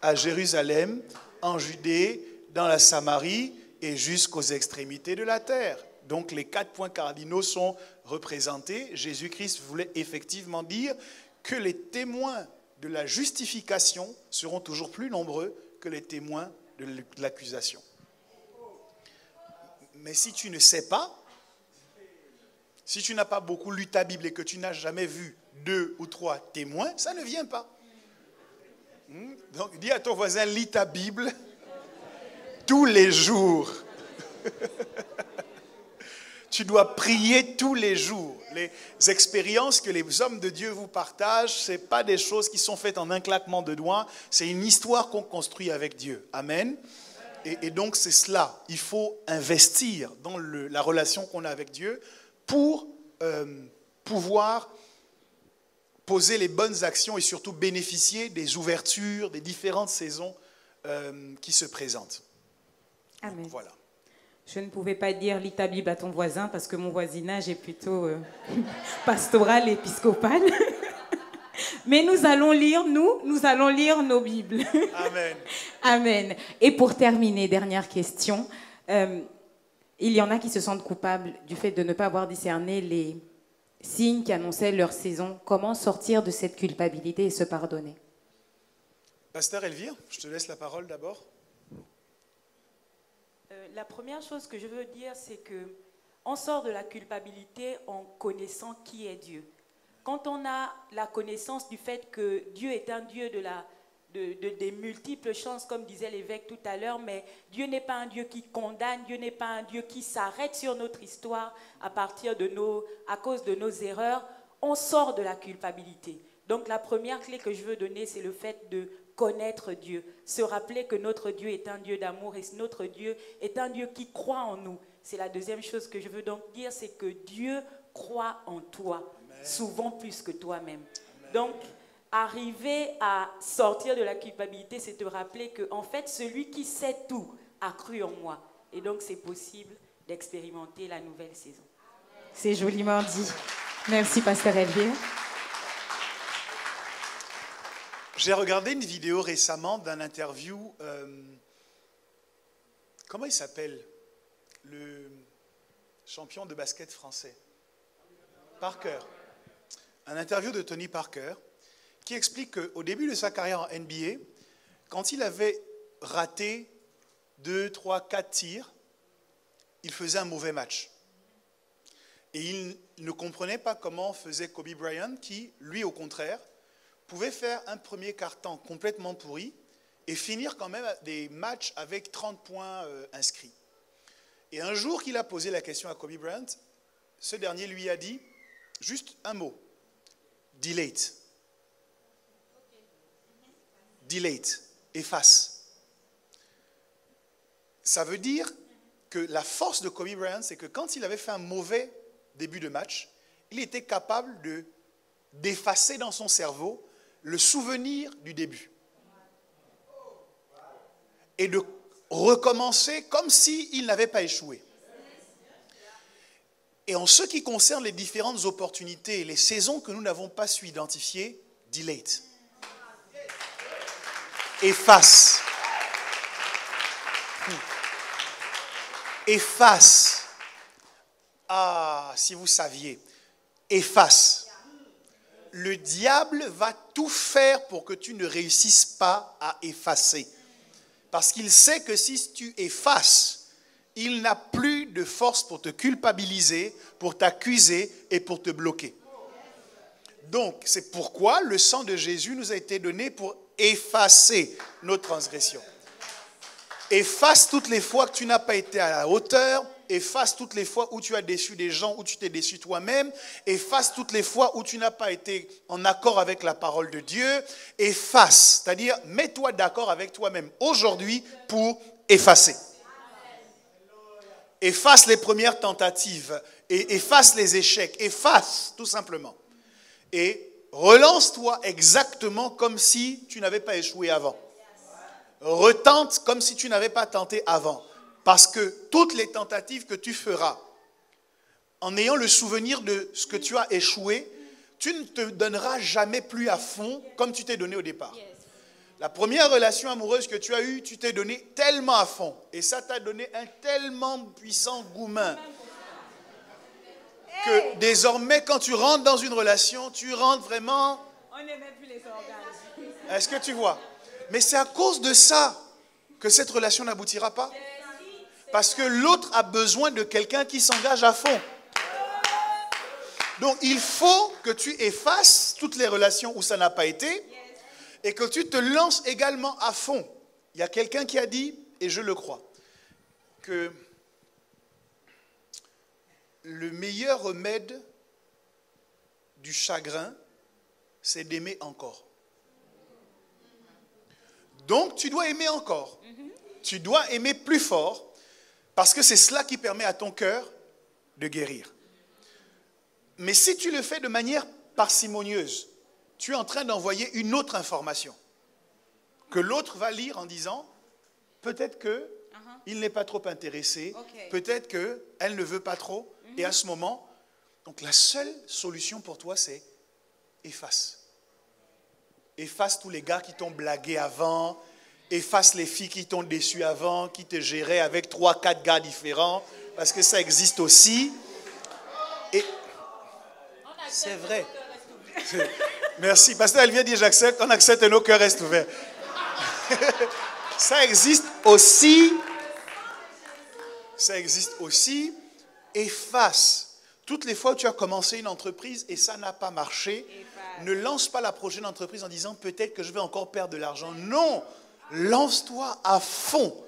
à Jérusalem, en Judée, dans la Samarie et jusqu'aux extrémités de la terre. Donc les 4 points cardinaux sont représentés. Jésus-Christ voulait effectivement dire que les témoins de la justification seront toujours plus nombreux que les témoins de l'accusation. Mais si tu ne sais pas, si tu n'as pas beaucoup lu ta Bible et que tu n'as jamais vu 2 ou 3 témoins, ça ne vient pas. Donc dis à ton voisin, lis ta Bible tous les jours. Tu dois prier tous les jours. Les expériences que les hommes de Dieu vous partagent, ce n'est pas des choses qui sont faites en un claquement de doigts, c'est une histoire qu'on construit avec Dieu. Amen. Et donc c'est cela. Il faut investir dans la relation qu'on a avec Dieu pour pouvoir poser les bonnes actions et surtout bénéficier des ouvertures, des différentes saisons qui se présentent. Amen. Voilà. Je ne pouvais pas dire lis ta Bible à ton voisin parce que mon voisinage est plutôt pastoral, épiscopal. Mais nous allons lire nos Bibles. Amen. Amen. Et pour terminer, dernière question. Il y en a qui se sentent coupables du fait de ne pas avoir discerné les signes qui annonçaient leur saison. Comment sortir de cette culpabilité et se pardonner? Pasteur Elvire, je te laisse la parole d'abord. La première chose que je veux dire, c'est que on sort de la culpabilité en connaissant qui est Dieu. Quand on a la connaissance du fait que Dieu est un Dieu des multiples chances, comme disait l'évêque tout à l'heure, mais Dieu n'est pas un Dieu qui condamne, Dieu n'est pas un Dieu qui s'arrête sur notre histoire à cause de nos erreurs, on sort de la culpabilité. Donc la première clé que je veux donner, c'est le fait de connaître Dieu, se rappeler que notre Dieu est un Dieu d'amour et notre Dieu est un Dieu qui croit en nous. C'est la deuxième chose que je veux donc dire, c'est que Dieu croit en toi, souvent plus que toi-même. Donc, arriver à sortir de la culpabilité, c'est te rappeler que, en fait, celui qui sait tout a cru en moi. Et donc, c'est possible d'expérimenter la nouvelle saison. C'est joliment dit. Merci, Pasteur Elvire. J'ai regardé une vidéo récemment d'un interview. Comment il s'appelle? Le champion de basket français. Parker. Un interview de Tony Parker qui explique qu'au début de sa carrière en NBA, quand il avait raté 2, 3, 4 tirs, il faisait un mauvais match. Et il ne comprenait pas comment faisait Kobe Bryant qui, lui au contraire, pouvait faire un premier quart-temps complètement pourri et finir quand même des matchs avec 30 points inscrits. Et un jour qu'il a posé la question à Kobe Bryant, ce dernier lui a dit juste un mot, delete. Delete, efface. Ça veut dire que la force de Kobe Bryant, c'est que quand il avait fait un mauvais début de match, il était capable d'effacer dans son cerveau le souvenir du début et de recommencer comme s'il n'avait pas échoué. Et en ce qui concerne les différentes opportunités, les saisons que nous n'avons pas su identifier, delete. Efface. Efface. Ah, si vous saviez. Efface. Le diable va tout faire pour que tu ne réussisses pas à effacer. Parce qu'il sait que si tu effaces, il n'a plus de force pour te culpabiliser, pour t'accuser et pour te bloquer. Donc, c'est pourquoi le sang de Jésus nous a été donné pour effacer nos transgressions. Efface toutes les fois que tu n'as pas été à la hauteur. Efface toutes les fois où tu as déçu des gens, où tu t'es déçu toi-même. Efface toutes les fois où tu n'as pas été en accord avec la parole de Dieu. Efface, c'est-à-dire mets-toi d'accord avec toi-même aujourd'hui pour effacer. Efface les premières tentatives, et efface les échecs, efface tout simplement. Et relance-toi exactement comme si tu n'avais pas échoué avant. Retente comme si tu n'avais pas tenté avant. Parce que toutes les tentatives que tu feras, en ayant le souvenir de ce que tu as échoué, tu ne te donneras jamais plus à fond comme tu t'es donné au départ. La première relation amoureuse que tu as eue, tu t'es donné tellement à fond. Et ça t'a donné un tellement puissant goumin que désormais, quand tu rentres dans une relation, tu rentres vraiment... On n'aimait plus les organes. Est-ce que tu vois? Mais c'est à cause de ça que cette relation n'aboutira pas. Parce que l'autre a besoin de quelqu'un qui s'engage à fond. Donc, il faut que tu effaces toutes les relations où ça n'a pas été et que tu te lances également à fond. Il y a quelqu'un qui a dit, et je le crois, que le meilleur remède du chagrin, c'est d'aimer encore. Donc, tu dois aimer encore. Tu dois aimer plus fort. Parce que c'est cela qui permet à ton cœur de guérir. Mais si tu le fais de manière parcimonieuse, tu es en train d'envoyer une autre information que l'autre va lire en disant, peut-être que Il n'est pas trop intéressé. Ok. Peut-être qu'elle ne veut pas trop. Et à ce moment, donc la seule solution pour toi, c'est efface. Efface tous les gars qui t'ont blagué avant. Efface les filles qui t'ont déçu avant, qui te géraient avec 3-4 gars différents. Parce que ça existe aussi. Et c'est vrai. Merci. Pasteur, elle vient dire j'accepte. On accepte et nos cœurs restent ouverts. Ça existe aussi. Ça existe aussi. Efface. Toutes les fois où tu as commencé une entreprise et ça n'a pas marché, ne lance pas la prochaine entreprise en disant peut-être que je vais encore perdre de l'argent. Non, lance-toi à fond.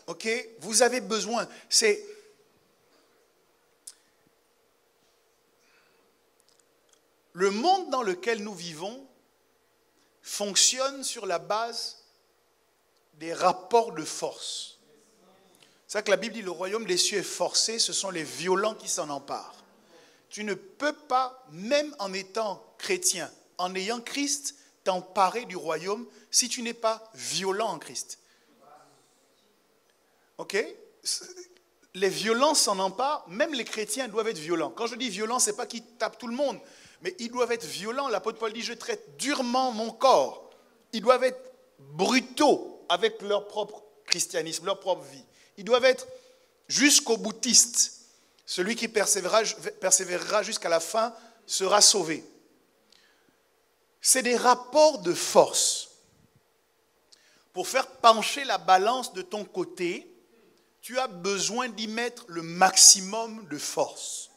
Ok? Vous avez besoin. C'est le monde dans lequel nous vivons fonctionne sur la base des rapports de force. C'est ça que la Bible dit, le royaume des cieux est forcé, ce sont les violents qui s'en emparent. Tu ne peux pas, même en étant chrétien, en ayant Christ, t'emparer du royaume si tu n'es pas violent en Christ. Ok? Les violents s'en emparent, même les chrétiens doivent être violents. Quand je dis violent, ce n'est pas qu'ils tapent tout le monde, mais ils doivent être violents. L'apôtre Paul dit, je traite durement mon corps. Ils doivent être brutaux avec leur propre christianisme, leur propre vie. Ils doivent être jusqu'au boutiste. Celui qui persévérera jusqu'à la fin sera sauvé. C'est des rapports de force. Pour faire pencher la balance de ton côté, tu as besoin d'y mettre le maximum de force.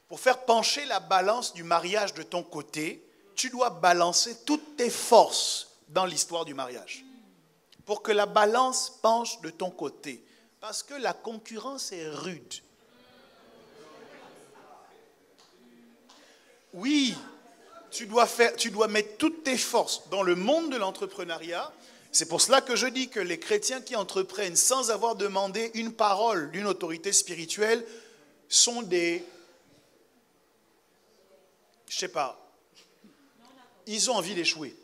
Pour faire pencher la balance du mariage de ton côté, tu dois balancer toutes tes forces dans l'histoire du mariage. Pour que la balance penche de ton côté. Parce que la concurrence est rude. Oui, tu dois mettre toutes tes forces dans le monde de l'entrepreneuriat. C'est pour cela que je dis que les chrétiens qui entreprennent sans avoir demandé une parole d'une autorité spirituelle sont des... Je ne sais pas. Ils ont envie d'échouer.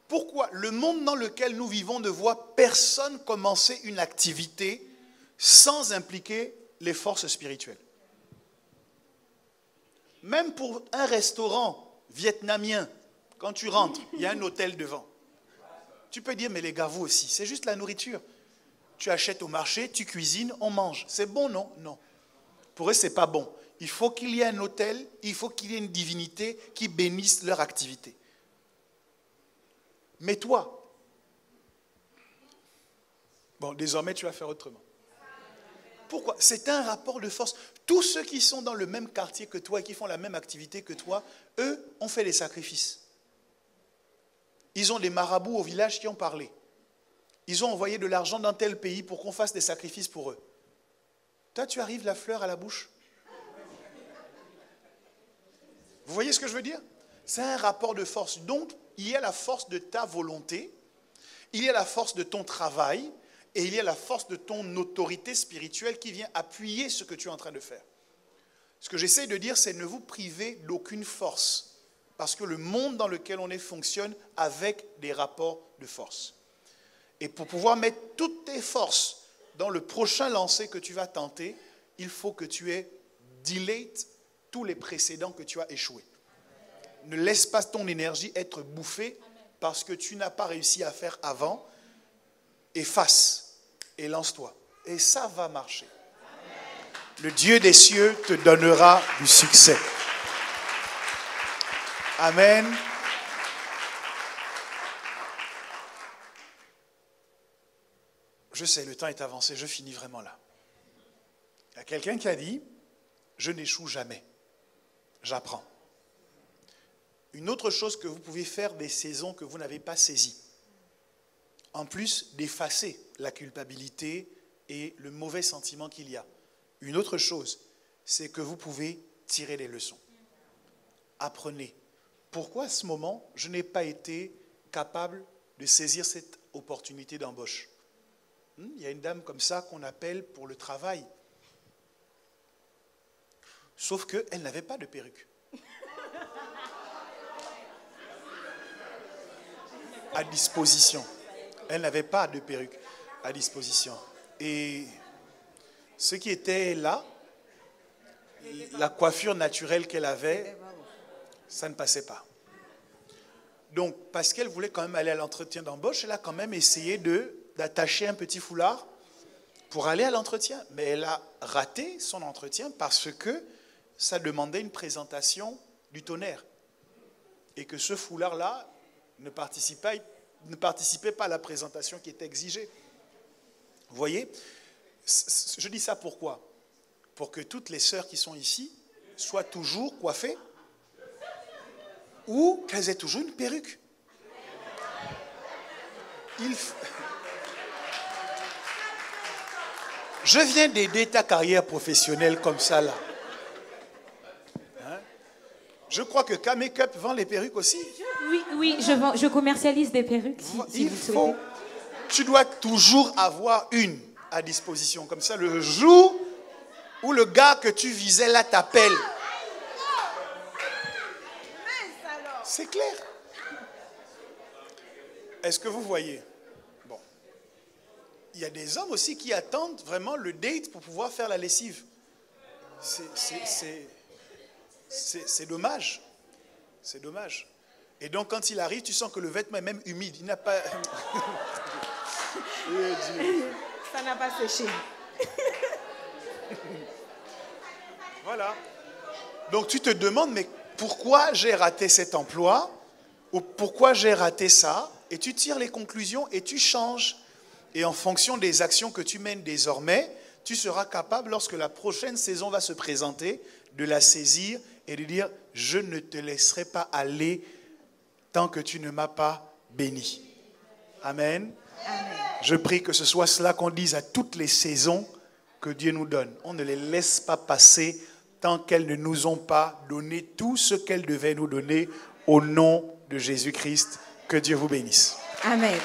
Pourquoi? Le monde dans lequel nous vivons ne voit personne commencer une activité sans impliquer les forces spirituelles. Même pour un restaurant vietnamien, quand tu rentres, il y a un hôtel devant. Tu peux dire, mais les gars, vous aussi, c'est juste la nourriture. Tu achètes au marché, tu cuisines, on mange. C'est bon, non? Non. Pour eux, ce n'est pas bon. Il faut qu'il y ait un hôtel, il faut qu'il y ait une divinité qui bénisse leur activité. Mais toi, bon, désormais, tu vas faire autrement. Pourquoi? C'est un rapport de force. Tous ceux qui sont dans le même quartier que toi et qui font la même activité que toi, eux ont fait des sacrifices. Ils ont des marabouts au village qui ont parlé. Ils ont envoyé de l'argent dans tel pays pour qu'on fasse des sacrifices pour eux. Toi, tu arrives la fleur à la bouche. Vous voyez ce que je veux dire? C'est un rapport de force. Donc, il y a la force de ta volonté, il y a la force de ton travail, et il y a la force de ton autorité spirituelle qui vient appuyer ce que tu es en train de faire. Ce que j'essaie de dire, c'est ne vous privez d'aucune force, parce que le monde dans lequel on est fonctionne avec des rapports de force. Et pour pouvoir mettre toutes tes forces dans le prochain lancer que tu vas tenter, il faut que tu aies delete tous les précédents que tu as échoués. Ne laisse pas ton énergie être bouffée parce que tu n'as pas réussi à faire avant. Efface et lance-toi. Et ça va marcher. Le Dieu des cieux te donnera du succès. Amen. Je sais, le temps est avancé, je finis vraiment là. Il y a quelqu'un qui a dit, je n'échoue jamais, j'apprends. Une autre chose que vous pouvez faire des saisons que vous n'avez pas saisies, en plus d'effacer la culpabilité et le mauvais sentiment qu'il y a. Une autre chose, c'est que vous pouvez tirer les leçons. Apprenez. Pourquoi à ce moment, je n'ai pas été capable de saisir cette opportunité d'embauche? Il y a une dame comme ça qu'on appelle pour le travail. Sauf qu'elle n'avait pas de perruque. À disposition. Elle n'avait pas de perruque. à disposition. Et ce qui était là, la coiffure naturelle qu'elle avait, ça ne passait pas. Donc, parce qu'elle voulait quand même aller à l'entretien d'embauche, elle a quand même essayé d'attacher un petit foulard pour aller à l'entretien. Mais elle a raté son entretien parce que ça demandait une présentation du tonnerre. Et que ce foulard-là ne participait pas à la présentation qui était exigée. Vous voyez? Je dis ça pourquoi? Pour que toutes les sœurs qui sont ici soient toujours coiffées ou qu'elles aient toujours une perruque. Je viens d'aider ta carrière professionnelle comme ça là. Hein? Je crois que K-Makeup vend les perruques aussi. Oui, je commercialise des perruques. Si vous souhaitez. Tu dois toujours avoir une à disposition. Comme ça, le jour où le gars que tu visais là t'appelle. C'est clair. Est-ce que vous voyez? Bon. Il y a des hommes aussi qui attendent vraiment le date pour pouvoir faire la lessive. C'est dommage. C'est dommage. Et donc, quand il arrive, tu sens que le vêtement est même humide. Il n'a pas... Ça n'a pas séché. Voilà. Donc, tu te demandes, mais pourquoi j'ai raté cet emploi? Ou pourquoi j'ai raté ça? Et tu tires les conclusions et tu changes. Et en fonction des actions que tu mènes désormais, tu seras capable, lorsque la prochaine saison va se présenter, de la saisir et de dire, je ne te laisserai pas aller tant que tu ne m'as pas béni. Amen. Amen. Je prie que ce soit cela qu'on dise à toutes les saisons que Dieu nous donne. On ne les laisse pas passer tant qu'elles ne nous ont pas donné tout ce qu'elles devaient nous donner au nom de Jésus-Christ. Que Dieu vous bénisse. Amen.